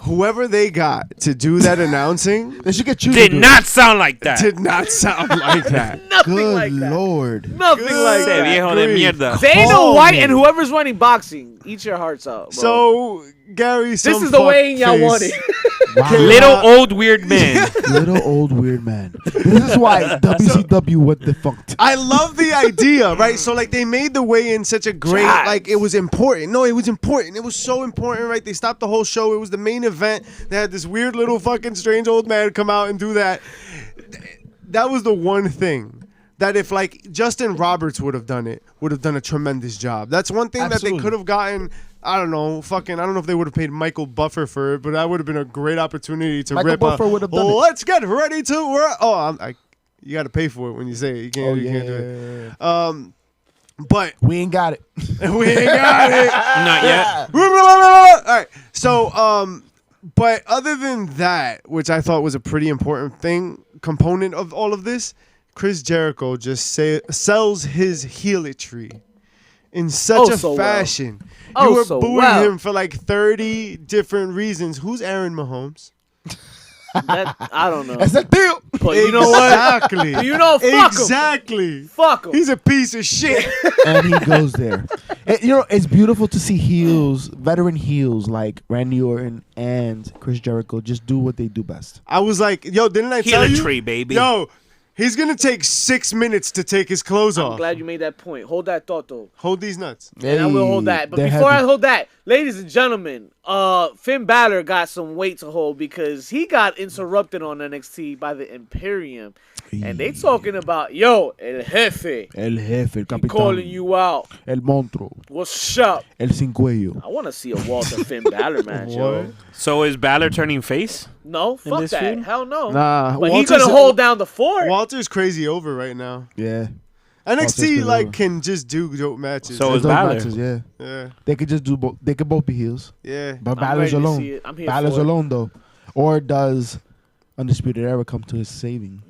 Whoever they got to do that announcing They should get you. Did not sound like that. did not sound like that. Nothing Good like that. Lord. Nothing like Ese that. viejo de mierda. Dana Call White me. and whoever's running boxing, eat your hearts out, bro. So, Gary, this is the weigh-in y'all wanted. Wow. Little old weird man. Little old weird man. This is why WCW went defunct. I love the idea, right? So, like, they made the weigh-in such a great, Jax. like, it was important. No, it was important. It was so important, right? They stopped the whole show. It was the main event. They had this weird little fucking strange old man come out and do that. That was the one thing that if, like, Justin Roberts would have done it, would have done a tremendous job. That's one thing that Absolutely. they could have gotten. I don't know, I don't know if they would have paid Michael Buffer for it, but that would have been a great opportunity to Michael rip Buffer would have done it. Let's get ready to you got to pay for it when you say it. You can't do it. But We ain't got it. we ain't got it. Not yet. All right. So, but other than that, which I thought was a pretty important component of all of this, Chris Jericho just sells his heelitry in such a so well. fashion. Oh, You were so booing well. him for like 30 different reasons. Who's Aaron Mahomes? I don't know. That's a deal. But you know what? Exactly. You know, fuck 'em. Exactly. Fuck him. He's a piece of shit. And he goes there. You know, it's beautiful to see heels, veteran heels like Randy Orton and Chris Jericho just do what they do best. I was like, yo, didn't I tell you? Heelitry, baby. Yo, he's going to take 6 minutes to take his clothes I'm off. glad you made that point. Hold that thought, though. Hold these nuts. And I will hold that. But They're before heavy. I hold that, ladies and gentlemen, Finn Balor got some weight to hold because he got interrupted on NXT by the Imperium. And they talking about, yo, El Jefe. El Jefe, el Capitán. Calling you out. El Monstruo. What's up? El Sin Cuello. I want to see a Walter Finn Balor match, yo. So is Balor turning face? No, fuck this that. feud? Hell no. Nah, But he's Walter's- going to hold down the fort. Walter's crazy over right now. Yeah. NXT crazy like over. can just do dope matches. So Those is Balor. matches, yeah. yeah, They could just do both. They could both be heels. yeah. But I'm Balor's ready to alone. see it. I'm here Balor's for it. alone, though. Or does Undisputed Era come to his saving?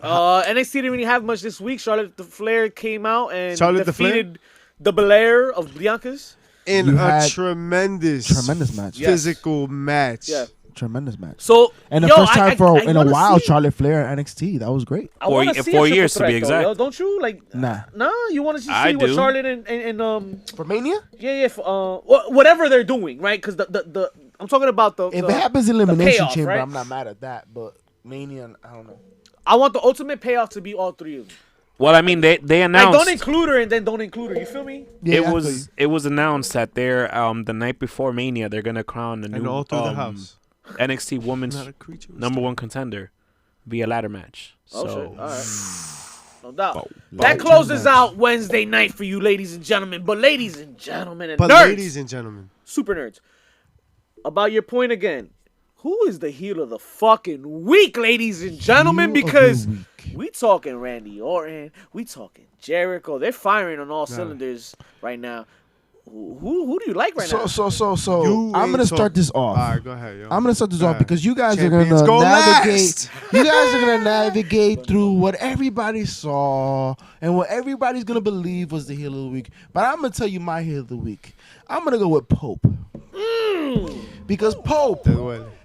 NXT didn't really have much this week. Charlotte Flair came out and Charlotte the Flair? defeated the Belair of Bianca's. in a tremendous match, physical match. Yeah. Tremendous match. So and the first time in a while, Charlotte Flair and NXT. That was great. I want to see 4 years to be exact. Though, don't you? Like, nah. You want to see what Charlotte and for Mania? Yeah. Whatever they're doing, right? Because the I'm talking about the if it happens in Elimination Chamber, right? I'm not mad at that. But Mania, I don't know. I want the ultimate payoff to be all three of them. Well, I mean, they announced. Like, don't include her and then don't include her. You feel me? Yeah, it was announced that they're the night before Mania they're gonna crown a new all through the house. NXT Women's #1 contender via ladder match. Oh, so, shit. All right. No doubt. That closes out Wednesday night for you, ladies and gentlemen. But ladies and gentlemen and nerds. Ladies and gentlemen. Super nerds. About your point again. Who is the heel of the fucking week, ladies and gentlemen? Because we talking Randy Orton. We talking Jericho. They're firing on all cylinders right now. Who do you like right now? So I'm gonna start this off. All right, go ahead, yo. I'm gonna start this off because you guys are gonna navigate. You guys are gonna navigate through what everybody saw and what everybody's gonna believe was the heel of the week. But I'm gonna tell you my heel of the week. I'm gonna go with Pope because Pope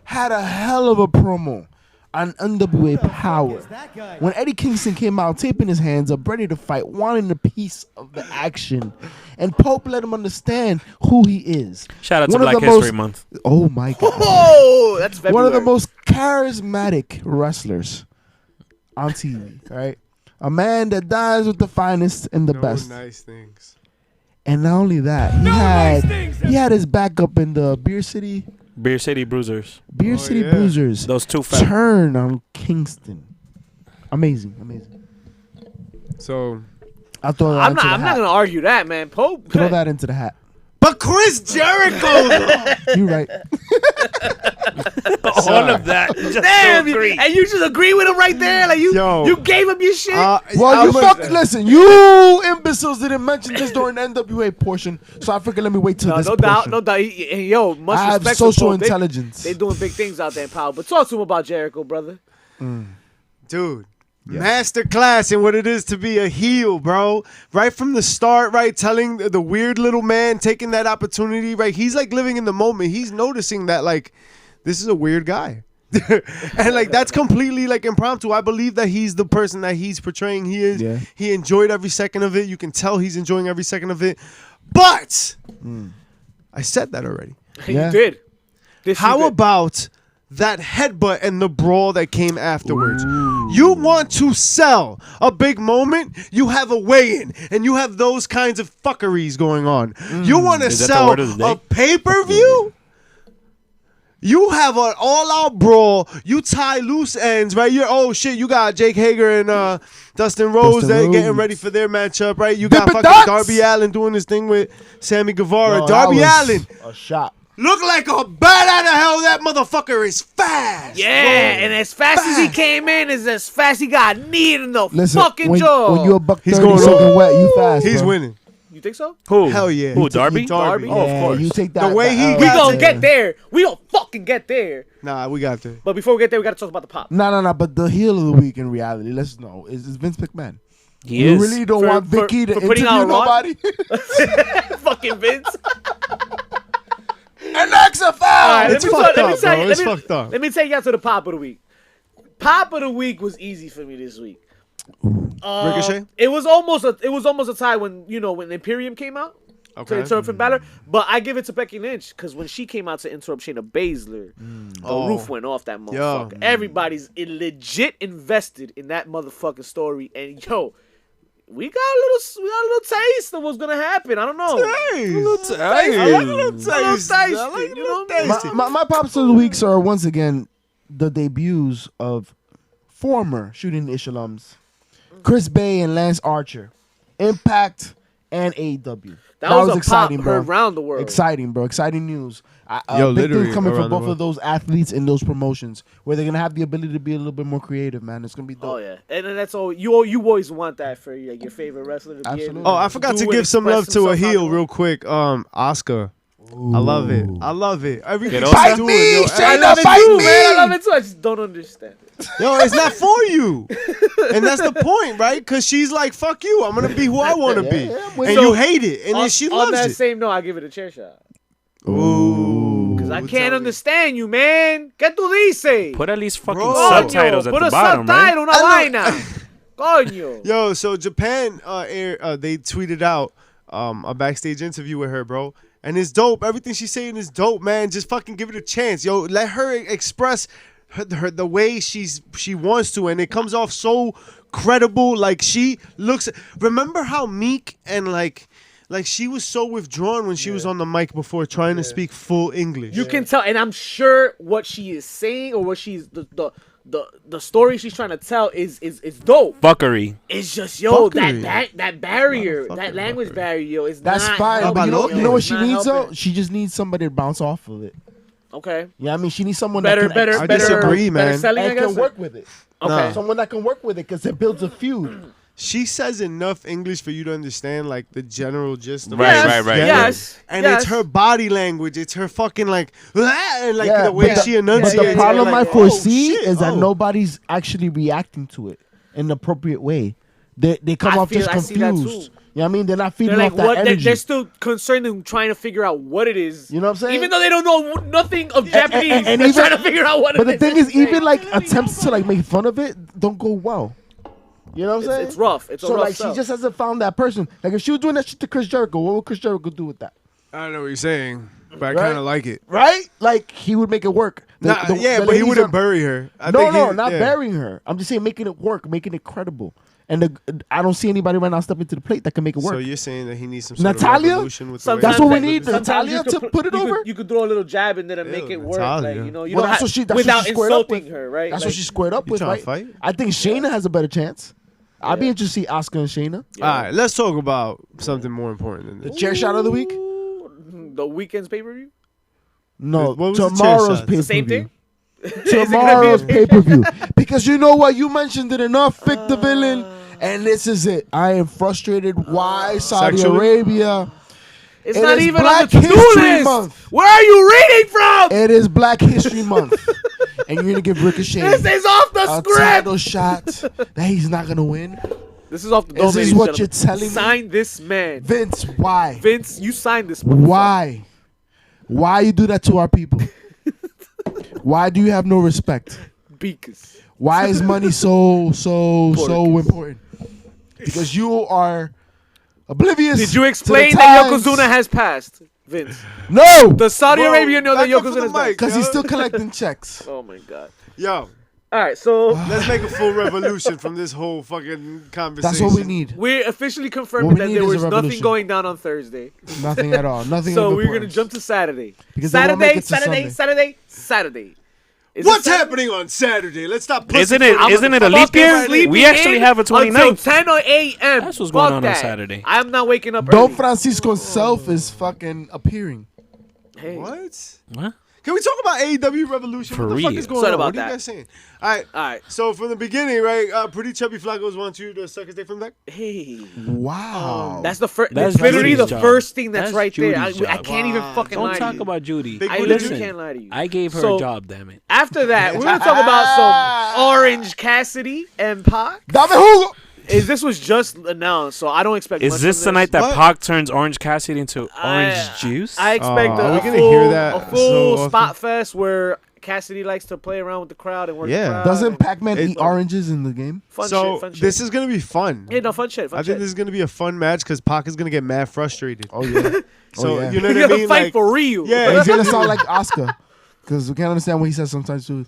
had a hell of a promo on NWA Powerrr when Eddie Kingston came out taping his hands up ready to fight, wanting a piece of the action, and Pope let him understand who he is. Shout out to Black History Month. Oh my god. Oh, that's February. One of the most charismatic wrestlers on TV, right? A man that dies with the finest and the best. Nice things. And not only that, he had his backup in the Beer City Bruisers. Bruisers. Those two fat. Turn on Kingston. Amazing. So I'll throw that into the hat. I'm not gonna argue that, man. Pope. Throw that into the hat. But Chris Jericho, you right. All of that. Damn, and you just agree with him right there, like you gave him your shit. Listen, you imbeciles didn't mention this during the NWA portion, so I figured let me wait till this portion. No doubt. Yo, much I have respect social to Pope. intelligence. They doing big things out there in Power. But talk to him about Jericho, brother. Dude. Yeah. Masterclass in what it is to be a heel, bro. Right from the start, right? Telling the weird little man, taking that opportunity, right? He's like living in the moment. He's noticing that, like, this is a weird guy. And, like, that's completely, like, impromptu. I believe that he's the person that he's portraying he is. Yeah. He enjoyed every second of it. You can tell he's enjoying every second of it. But I said that already. You did. How about that headbutt and the brawl that came afterwards? Ooh. You want to sell a big moment, you have a weigh-in, and you have those kinds of fuckeries going on. You want to sell a pay-per-view? You have an all-out brawl. You tie loose ends, right? You got Jake Hager and Dustin Rhodes. They're getting ready for their matchup, right? You got fucking Darby Allin doing his thing with Sammy Guevara. Darby Allin. A shot. Look like a bat out of hell. That motherfucker is fast. Yeah, bro. And as fast as he came in, is as fast as he got kneed in the fucking jaw. When you're a buck 30 soaking wet, you fast. He's winning. You think so? Who? Hell yeah. Who? Darby? Darby. Yeah, of course. You take that. The way he we gonna get there. We gonna fucking get there. Nah, we got there. But before we get there, we gotta talk about the pop. No. But the heel of the week in reality, let's know, is Vince McMahon. You really don't want Vicky to interview nobody? Fucking Vince. And XFL. Right, it's fucked up, bro. It's fucked up. Let me take you out to the pop of the week. Pop of the week was easy for me this week. Ricochet? It was almost a tie when Imperium came out to interrupt Finn Balor. But I give it to Becky Lynch because when she came out to interrupt Shayna Baszler, the roof went off that motherfucker. Everybody's legit invested in that motherfucking story, and we got a little taste of what's gonna happen. I don't know. A little taste. My pops of the weeks are once again the debuts of former Shooting Ish alums, Chris Bay and Lance Archer, Impact and AEW. That was exciting, bro. Around the world. Exciting, bro. Exciting news. Big things coming from both of those athletes in those promotions where they're going to have the ability to be a little bit more creative, man. It's going to be dope. Oh, yeah. And that's all. You always want that for your favorite wrestler to be able to I forgot to give some love to a heel real quick. Asuka. I love it. I love it. Everything Get she's Osa? doing, me, yo, Shayna, I love it fight too, me! man. I love it too. I just don't understand it. yo, it's not for you, and that's the point, right? Because she's like, "Fuck you, I'm gonna be who I want to be," yeah, and so you hate it, and then she On loves that it. same note, I give it a chair shot. Ooh, Because I tell can't me. understand you, man. ¿Qué tú dices? Put at least fucking Bro. subtitles at Put the a bottom, subtitle, right? una vaina. Coño. Yo, so Japan, they tweeted out a backstage interview with her, bro. And it's dope. Everything she's saying is dope, man. Just fucking give it a chance. Yo, let her express her the way she wants to. And it comes off so credible. Like, she looks... Remember how meek and, like she was so withdrawn when she was on the mic before trying to speak full English. You can tell, and I'm sure what she is saying or what she's... The story she's trying to tell is dope. Fuckery. It's just Fuckery. that barrier, Motherfucking that language fuckery. barrier, yo. It's That's not fine. helping, But you helping, know what It's she not needs though? helping. She just needs somebody to bounce off of it. Okay. Yeah, I mean, she needs someone Better, that can I disagree, better man. selling, I and guess. can work with it. Okay. Someone that can work with it because it builds a feud. She says enough English for you to understand, like, the general gist of Right, what she's right, right. getting. Yes. And yes. it's her body language. It's her fucking, like, and, like, Yeah, the way but she But enunciates. the problem like, I oh, foresee shit, is that oh. nobody's actually reacting to it in the appropriate way. They come off just I see that confused. too. You know what I mean? They're not They're feeding like, off that what? energy. They're still concerned in trying to figure out what it is. You know what I'm saying? Even though they don't know nothing of Japanese, and they're even- trying to figure out what but it the is. thing is, even like attempts to like make fun of it don't go well. You know what I'm saying? It's rough. It's a so rough like sell. she just hasn't found that person. Like if she was doing that shit to Chris Jericho, what would Chris Jericho do with that? I don't know what you're saying, but I Right? kind of like it. Right? Like he would make it work. The Yeah, but he ladies wouldn't are- bury her. I No, think no, he- not yeah. burying her. I'm just saying making it work, making it credible. And I don't see anybody right now stepping to the plate that can make it work. So you're saying that he needs some sort Natalia? of revolution with the way Sometimes That's what we he need. delivers it? Sometimes Natalia you to could put it over? You could throw a little jab in there and make Ew, it work. Natalia. Like, you know, you Well, don't that's have, what she- that's what without she squared up insulting with. her, right? That's Like, what she squared up You with, trying right? to fight? I think Shayna has a better chance. I'd be interested to see Asuka and Shayna. All right, let's talk about something more important than The this. chair shot of the week? Ooh, the weekend's pay per view. No, What was the chair tomorrow's shot? pay per Same view. thing. Is it gonna be a Tomorrow's pay per view. Because you know what? You mentioned it enough. Pick the villain. And this is it. I am frustrated. Why Saudi Sexually? Arabia? It's It not is even Black on the to-do History list. Month. Where are you reading from? It is Black History Month. And you're going to give Ricochet This is off the a script. title shot that he's not going to win. This is off the Is dome, this ladies and what gentlemen. you're telling me? Sign this man. Vince, why? Vince, you signed this one. Why? Why you do that to our people? Why do you have no respect? Because. Why is money so important? Because you are oblivious. Did you to explain the that times. Yokozuna has passed, Vince? No, The Saudi Bro, Arabian know that back up from Yokozuna the has passed. mic. because he's still collecting checks. Oh my god. Yo, All right, so let's make a full revolution from this whole fucking conversation. That's what we need. we're officially confirming What we that need there is a was nothing revolution. going down on Thursday. Nothing at all. Nothing. So of we're gonna importance. jump to Saturday. Because they won't make Saturday, it to Saturday. Is What's it Saturday? happening on Saturday? Let's stop. Isn't it a leap Fucking year? sleeping We actually in have a until 29th. 10 a.m. That's what's Fuck going on that. Saturday. I'm not waking up Don early. Francisco himself is fucking appearing. Hey. What? What? Can we talk about AEW Revolution? For what the fuck real. is going Sorry on? about What are you that. guys saying? All right. All right. So from the beginning, right? Pretty chubby Flacos wants you to suck his dick from the back. Hey. Wow. That's the first. That's That's literally the Judy's job. first thing that's That's right there. I Judy's job. can't even fucking lie Don't to talk you. about Judy. Big I booty literally Judy. can't lie to you. I gave her So, a job, damn it. After that, we're gonna talk about some Orange Cassidy and Pac. Dame jugo. This was just announced, so I don't expect. Is much this from the night that What? Pac turns Orange Cassidy into orange juice? I expect Are we a gonna full, hear that a full so often? spot fest where Cassidy likes to play around with the crowd and work Yeah. the crowd. Doesn't and Pac-Man It- eat oranges in the game? fun So shit, fun shit. this is gonna be fun. Yeah, no, fun shit, fun I think shit. this is gonna be a fun match because Pac is gonna get mad frustrated. Oh yeah. So yeah. you know You're what I gonna mean? fight Like, for real. yeah. He's gonna sound like Oscar, because we can't understand what he says sometimes too.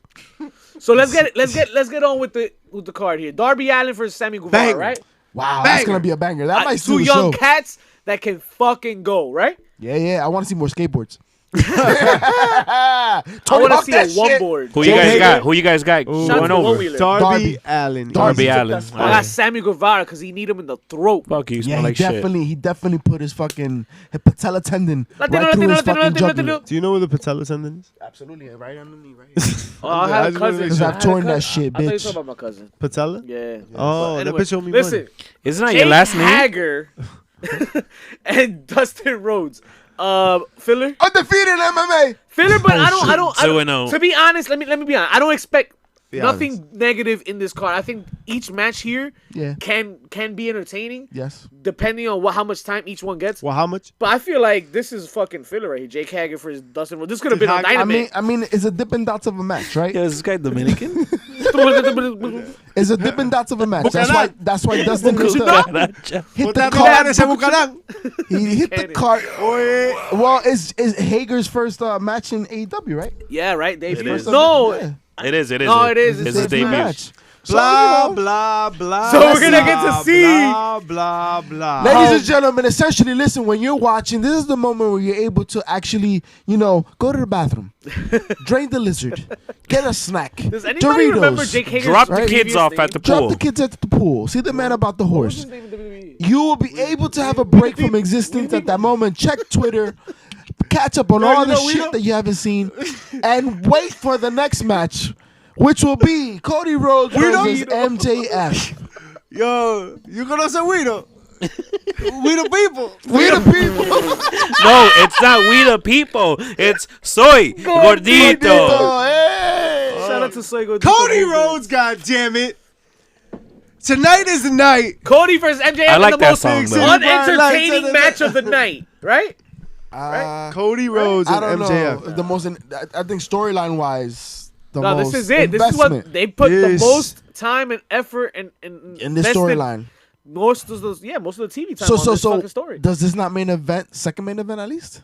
So let's get on with the card here. Darby Allin versus Sammy Guevara, Bang. right? Wow, that's Banger. gonna be a banger. That might steal Two the young show. cats that can fucking go, right? Yeah. I want to see more skateboards. I want to see a one board. Who you guys Jake got? Hager. Who you guys got Shout out going to over? Wheeler. Darby Darby. Allin. Darby took Allin. that I spot. got Sammy Guevara because he need him in the throat. Fuck you, smell Yeah, like he definitely put his fucking patella tendon right through his fucking jugular. Do you know where the patella tendon is? Absolutely, right underneath, right here. Oh, I have a cousin. Because I've torn that shit, I thought you were bitch. talking about my cousin. Patella? Yeah. Oh, But that bitch owe me listen, money. Isn't that Jake your last name? Hager and Dustin Rhodes. Filler. Undefeated MMA. Filler, but I don't. 2-0. To be honest, let me be honest. I don't expect nothing negative in this card. I think each match here can be entertaining. Yes. Depending on how much time each one gets. Well, how much? But I feel like this is fucking filler right here. Jake Hager for his Dustin Rhodes. This could have been on Dynamite. I mean, it's a Dippin' Dots of a match, right? Yeah, is this guy Dominican? It's a Dippin' Dots of a match. That's why Dustin hit the card. Well, it's Hager's first match in AEW, right? Yeah, right. Debut. No. It is. No, it is. It's his debut. Match. Blah, blah, blah. So we're going to get to see. Blah, blah, blah. Ladies and gentlemen, essentially, listen, when you're watching, this is the moment where you're able to actually, go to the bathroom, drain the lizard, get a snack, Does anybody Doritos, remember Jake Hager's Drop the kids off at the pool. drop the kids at the pool, see the man about the horse. You will be able to have a break from existence at that moment. Check Twitter, catch up on all the shit that you haven't seen, and wait for the next match, which will be Cody Rhodes versus MJF. Yo, you conoce Guido? We the people. We the people. No, it's not we the people. It's Soy Gordito. Hey. Shout out to Soy Gordito. Cody Rhodes, goddammit. Tonight is the night. Cody versus MJF I like in the that most song, though. unentertaining match of the night, right? Cody Rhodes I and don't MJF. know. The most, I think, storyline wise. This is it. This is what they put the most time and effort and in this storyline. Most of the TV time on this fucking story. Does this not second main event at least?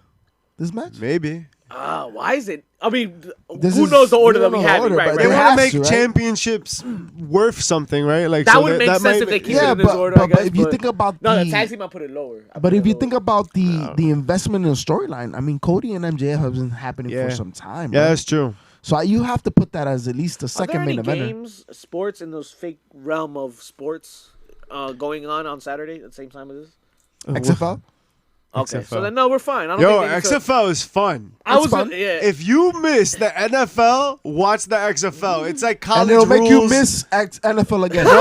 This match? Maybe. Why is it? I mean, This who is- knows the order we that don't we know the have? order, Right, but They It right. want to has make to, right? championships worth something, right? Like That would make sense if they keep it in this order. I guess, if you think about the tag team, I put it lower. But if you think about the investment in the storyline, I mean, Cody and MJF have been happening for some time. Yeah, right? that's true. So you have to put that as at least the second Are there main any event. games, sports in those fake realm of sports going on Saturday at the same time as this? XFL? Okay, XFL. so then no, we're fine. I don't Yo, think they need to- XFL is fun. I was fun. If you miss the NFL, watch the XFL. It's like college And it'll rules. make you miss NFL again. No,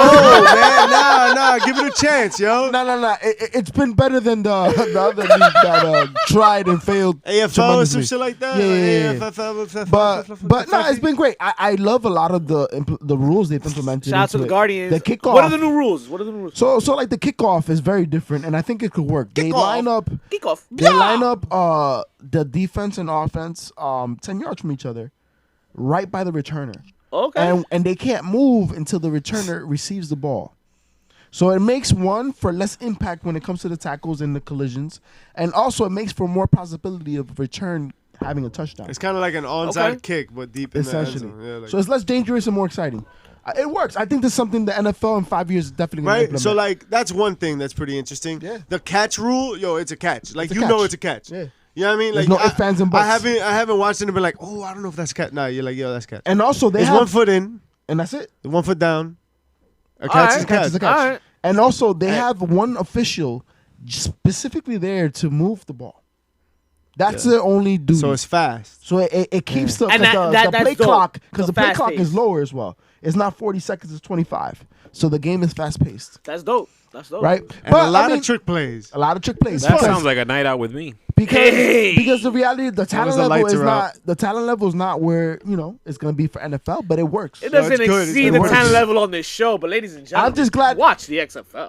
man, nah. Give it a chance, yo. No. It's been better than the other league that tried and failed. AFL or tremendously. some shit like that. Yeah. AFL. But no, it's been great. I love a lot of the rules they've implemented. Shout out to into the it. Guardians. The kickoff. What are the new rules? So like the kickoff is very different, and I think it could work. They line up. Kickoff. They line up the defense and offense 10 yards from each other, right by the returner. Okay. And they can't move until the returner receives the ball. So it makes one for less impact when it comes to the tackles and the collisions, and also it makes for more possibility of return having a touchdown. It's kind of like an onside kick, but deep in the end Essentially. zone. Yeah, like, So it's less dangerous and more exciting. It works. I think this is something the NFL in 5 years is definitely going to right? implement. So, like, that's one thing that's pretty interesting. Yeah. The catch rule, yo, it's a catch. Like, It's a you know catch. it's a catch. Yeah. You know what I mean? There's Like, no ifs, ands, and buts. I haven't watched it and been like, oh, I don't know if that's catch. Nah, you're like, yo, that's catch. And also they It's have 1 foot in, and that's it. 1 foot down. A All catch right. is a Catch catch. is a catch. All right. And also they have one official specifically there to move the ball. That's their only duty. So it's fast. So it keeps the, And the that's play dope. clock, because The the play fast clock pace. is lower as well. It's not 40 seconds, it's 25. So the game is fast paced, That's dope. That's dope. right? And a lot of trick plays. a lot of trick plays. That because, sounds like a night out with me. because the reality, the talent the level lights is are not out. the talent level is not where it's going to be for NFL, but it works. It doesn't it's good. exceed It the works. talent level on this show, but ladies and gentlemen, I'm just glad- watch the XFL.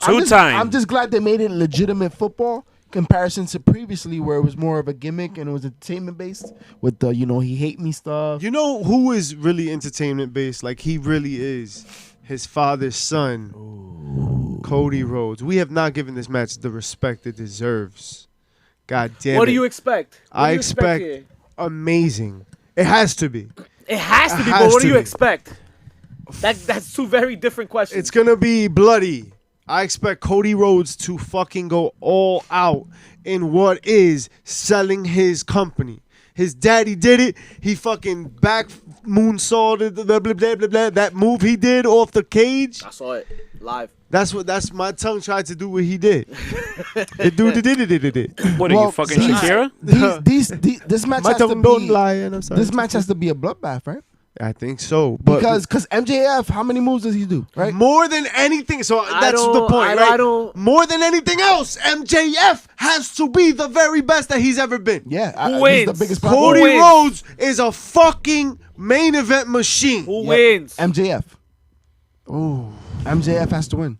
I'm just glad they made it legitimate football. Comparison to previously, where it was more of a gimmick and it was entertainment based with the he hate me stuff. You know who is really entertainment based? Like, he really is. His father's son, Cody Rhodes. We have not given this match the respect it deserves. God damn it. What do you expect? What do I you expect here? amazing. It has to be. It has to be, has but what to do you be. expect? That's two very different questions. It's going to be bloody. I expect Cody Rhodes to fucking go all out in what is selling his company. His daddy did it. He fucking back moonsaulted blah, blah, blah, blah, blah. That move he did off the cage. I saw it live. That's my tongue tried to do what he did. It did it. What are you, fucking Shakira? This match My has to tongue don't be lie, and I'm sorry. this match has to be a bloodbath, right? I think so. But Because MJF, how many moves does he do? Right. more than anything, so that's the point, right? I don't. More than anything else, MJF has to be the very best that he's ever been. Yeah. Who He's wins? the biggest Cody problem. Rhodes is a fucking main event machine. Who wins? MJF. Ooh, MJF has to win.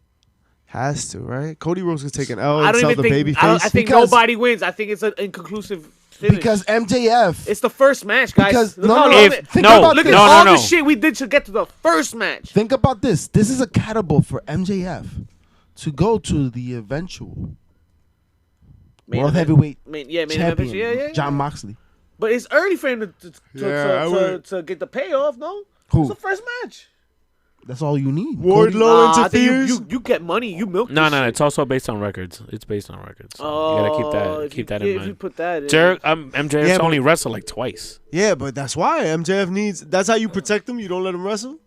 has to, right? Cody Rhodes can take an L I and don't sell even the think. baby I face. think Because- nobody wins. I think it's an inconclusive finish. Because MJF. It's the first match, guys. Because- Look no, how no, long if- it- think no, about look this. at no, all no. the shit we did to get to the first match. Think about this. This is a catapult for MJF to go to the eventual Main World event. Heavyweight Main event. Champion, Yeah. John Moxley. But it's early for him Yeah, to get the payoff. No, Who? it's the first match. That's all you need. Wardlow I think interferes. you get money. You milk. No, this no, shit. it's also based on records. It's based on records. So Oh, you gotta keep that in If you mind. put that in, MJF's Yeah, but- only wrestled like twice. Yeah, but that's why MJF needs. That's how you protect him. You don't let him wrestle.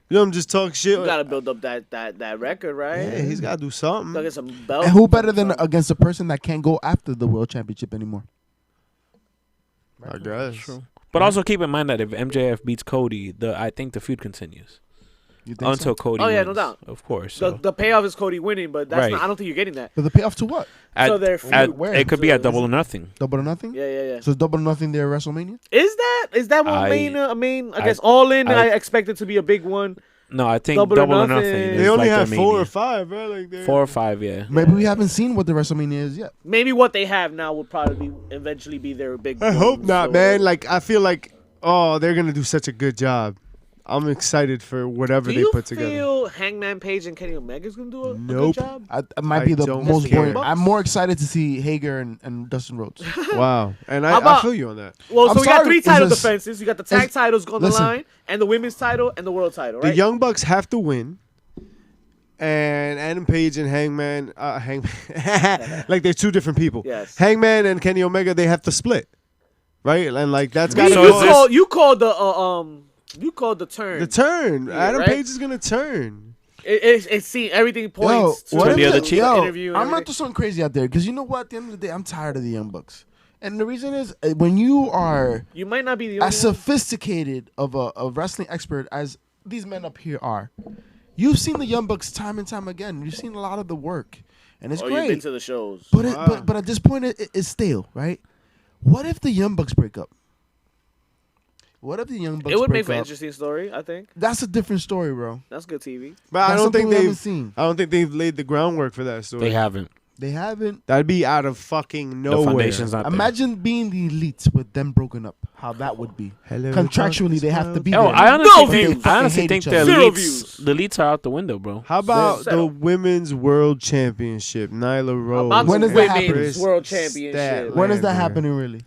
You don't just talk shit. you gotta build up that record, right? Yeah, he's got to do something. Gotta get some belts. And who better than against a person that can't go after the World Championship anymore? I guess. But also keep in mind that if MJF beats Cody, I think the feud continues You think until so? Cody. Oh, yeah, wins, no doubt. Of course. The, So. the payoff is Cody winning, but that's Right. not. I don't think you're getting that. But the payoff to what? So they're where? It could be at So- Double or Nothing. Double or nothing? Yeah. So double or nothing there at WrestleMania? Is that one I- main? I guess All In. I I- expect it to be a big one. No, I think Double Double, or or Nothing. Nothing. is They only like have their 4 or mania. 5, right? Like they're- 4 or 5, yeah. Maybe we haven't seen what the WrestleMania is yet. Maybe what they have now will probably eventually be their big. I hope ones, not, so- man. Like I feel like, they're gonna do such a good job. I'm excited for whatever Do they you put together. feel Hangman Page and Kenny Omega's gonna do a Nope. good job? It might I be the don't most care. boring. I'm more excited to see Hager and Dustin Rhodes. Wow, and How I about- feel you on that. Well, so I'm we got sorry, 3 is title this- defenses. You got the tag titles on the listen. line, and the women's title, and the world title, right? The Young Bucks have to win, and Adam Page and Hangman, like they're 2 different people. Yes. Hangman and Kenny Omega, they have to split, right? And like that's got to So you, is this- you called the turn. the turn. Yeah, Adam right? Page is gonna turn. It's seen everything points to what gonna if be the- other cheap. interview. And I'm gonna everything. throw something crazy out there because you know what? At the end of the day, I'm tired of the Young Bucks, and the reason is when you are You might not be the only as one. sophisticated of a wrestling expert as these men up here are, you've seen the Young Bucks time and time again. You've seen a lot of the work, and it's Oh, you've been great. to the shows. But, Wow. but at this point, it's stale, right? What if the Young Bucks break up? What if the Young Bucks It would break make for an up? interesting story. I think That's a different story, bro. that's good TV. But I That's don't something think we haven't they've. seen. I don't think they've laid the groundwork for that story. They haven't. They haven't. That'd be out of fucking The nowhere. foundation's not there. Imagine being the Elite with them broken up. How that would be. Hello, Contractually, they have to be Oh, there. I honestly No think, views. I honestly Fucking think hate the each other. Zero elites, views. the elites are out the window, bro. How about the Settle. Women's World Championship? Nyla Rose. About When the is that women's happening? world Chris championship. When is that Statlander. happening, really?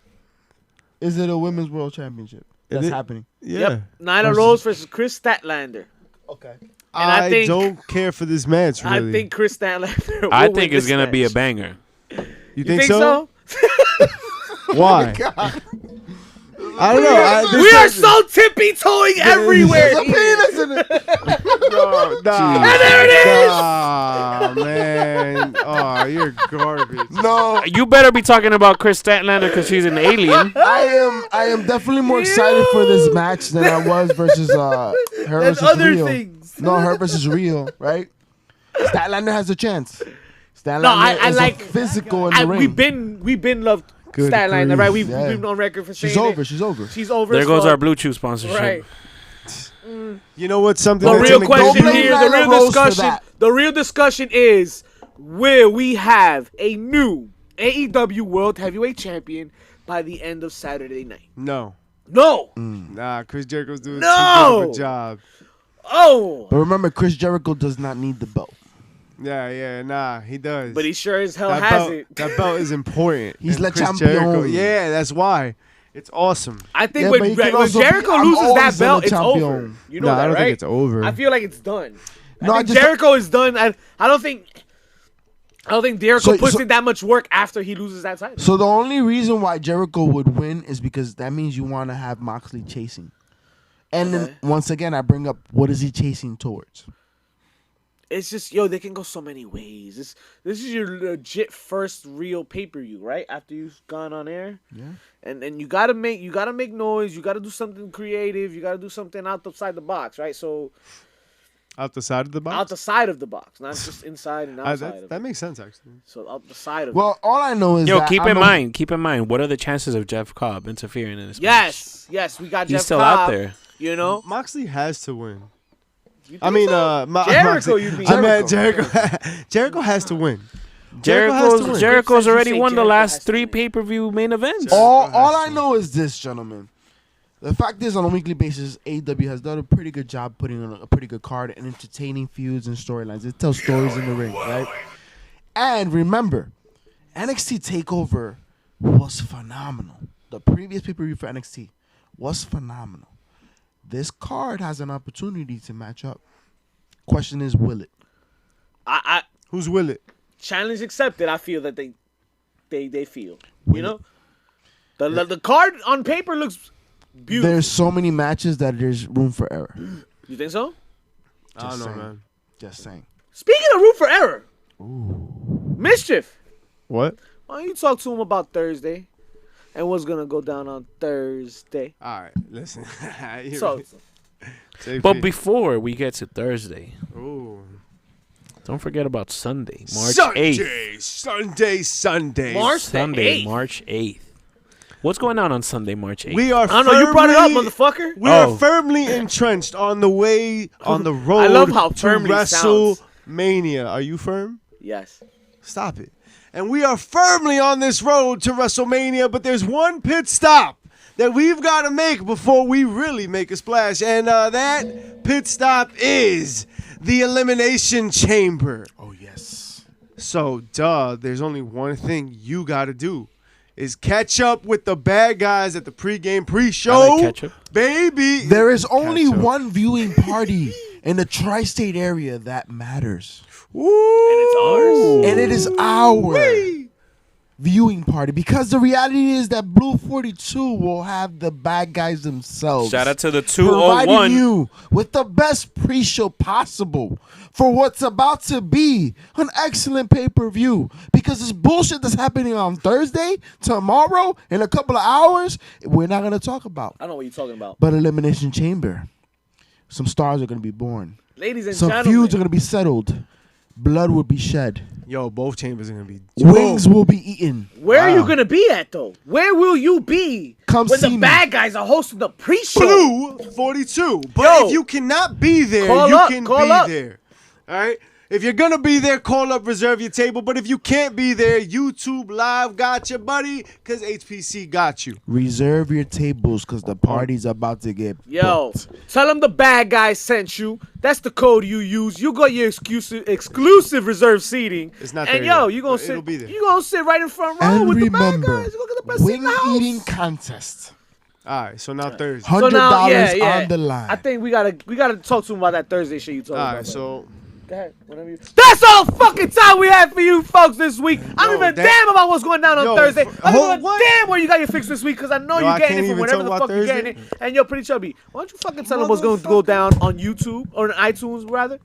Is it a women's world championship that's it- happening? Yeah. Yep, Nyla Versus- Rose versus Chris Statlander. Okay. I think- don't care for this match. Really. I think Chris Statlander. I will think win it's this gonna be a match. banger. You You think so? Why? I don't know. We are so tippy toeing everywhere. There's a penis in it. And there it is! Nah, man. Oh, you're garbage. No, You better be talking about Chris Statlander because she's an alien. I am definitely more excited for this match than I was versus her And versus other Rio. things. No, her versus Rio, right? Statlander has a chance. Statlander No, I is like- a physical in the ring. We've been loved Good Statlander, grief. right? We've Yeah. been on record for saying She's over. it. She's over. She's over. There as goes fuck. our Blue Chew sponsorship. Right. You know what? Something The that's real gonna question blame here, the Nyla real Rose for discussion, that. the real discussion is: will we have a new AEW World Heavyweight Champion by the end of Saturday night? No. No. Nah, Chris Jericho's doing No! too good of a job. Oh. But remember, Chris Jericho does not need the belt. Yeah, nah, he does. But he sure as hell that has belt, it. That belt is important. He's And Le Chris Champion. Jericho, yeah, that's why. It's awesome. I think Yeah, when, but he can when also be- Jericho I'm loses that always belt, a it's over. champion. You know No, that, I don't right? think it's over. I feel like it's done. No, I I think just- Jericho is done. I don't think Jericho So- puts so- in that much work after he loses that title. So the only reason why Jericho would win is because that means you want to have Moxley chasing. And Okay. then once again, I bring up what is he chasing towards? it's just they can go so many ways. This is your legit first real pay-per-view, right? After you've gone on air. Yeah. And you gotta make noise. You gotta do something creative. You gotta do something outside the box, right? So Out the side of the box? out the side of the box, not just inside and outside. That makes sense, actually. So out the side of Well, all I know is that keep in mind, what are the chances of Jeff Cobb interfering in this match? Yes, we got He's Jeff still Cobb, out there. You know? Moxley has to win. You I think mean, so? Jericho, Jericho, you mean? I meant Jericho. Jericho has to win. Jericho's already say won the Jericho last has to 3 win. pay-per-view main events. all I know is this, gentlemen. The fact is, on a weekly basis, AEW has done a pretty good job putting on a pretty good card and entertaining feuds and storylines. It tells stories in the ring, right? And remember, NXT TakeOver was phenomenal. The previous pay-per-view for NXT was phenomenal. This card has an opportunity to match up. Question is, will it? Who's will it? Challenge accepted. I feel that they feel. Will You know? The card on paper looks beautiful. There's so many matches that there's room for error. You think so? I don't know, saying. man. Just saying. Speaking of room for error. Ooh. Mischief. What? Why don't you talk to him about Thursday and what's going to go down on Thursday? All right, listen. So, But before we get to Thursday, Ooh. don't forget about Sunday, March 8th. Sunday. March 8th. What's going on Sunday, March 8th? We are I don't know, you brought it up, motherfucker. We are firmly entrenched on the road I love how to firmly sounds. WrestleMania. Are you firm? Yes. Stop it. And we are firmly on this road to WrestleMania, but there's one pit stop that we've got to make before we really make a splash. And that pit stop is the Elimination Chamber. Oh, yes. So, there's only one thing you got to do. Is catch up with the bad guys at the pregame pre-show. I like ketchup. Baby. There is only Ketchup. one viewing party in the tri-state area that matters. Ooh. And it's ours. And it is our Wee. viewing party. Because the reality is that Blue 42 will have the bad guys themselves. Shout out to the providing 201. you with the best pre-show possible for what's about to be an excellent pay-per-view. Because this bullshit that's happening on Thursday, tomorrow, in a couple of hours, we're not going to talk about. I don't know what you're talking about. But Elimination Chamber. Some stars are going to be born. Ladies and Some gentlemen. feuds are going to be settled. Blood will be shed. Yo, both chambers are going to be Wings will be eaten. Where are you going to be at, though? Where will you be Come when see the me. bad guys are hosting the pre-show? Blue 42. But Yo. if you cannot be there, Call you up, can call be up. there. All right? If you're going to be there, call up, reserve your table. But if you can't be there, YouTube Live got you, buddy, because HPC got you. Reserve your tables because the party's about to get Yo, booked. tell them the bad guys sent you. That's the code you use. You got your exclusive reserved seating. It's not and there yo, yet, you gonna but it'll sit. be there. You gonna sit right in front row And with the bad remember, guys. You gonna get the best seat in wing the house. eating contest. All right, so now Thursday. $100 on the line. I think we gotta talk to him about that Thursday shit you talking All about. right, so Go ahead, whatever you. That's all fucking time we have for you folks this week. I don't Yo, give a damn about what's going down on Yo, Thursday. I don't give a what? damn where you got your fix this week because I know Yo, you're I getting can't it from even wherever talk the fuck about you're getting Thursday? it. And you're pretty chubby. Why don't you fucking tell them what's going to go down on YouTube or on iTunes rather?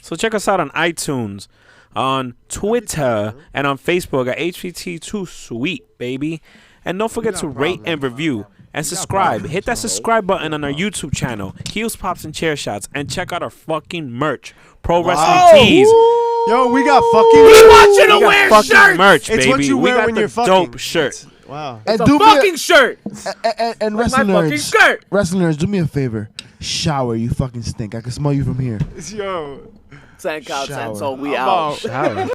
So check us out on iTunes, on Twitter, and on Facebook at HPT2 Sweet, baby. And don't forget to rate and review and subscribe. Hit that subscribe button on our YouTube channel, Heels, Pops, and Chair Shots, and check out our fucking merch, Pro Wrestling Tees. yo, we got We fucking. want you to We got wear fucking shirts. merch, It's baby. what you We wear got when the you're fucking. dope shirt. Wow. And It's a fucking shirt. and Like my wrestling fucking nerds, shirt. wrestling nerds, do me a favor. Shower, you fucking stink. I can smell you from here. Yo. 10 count 10, Shower. so we I'm out. out. Shower.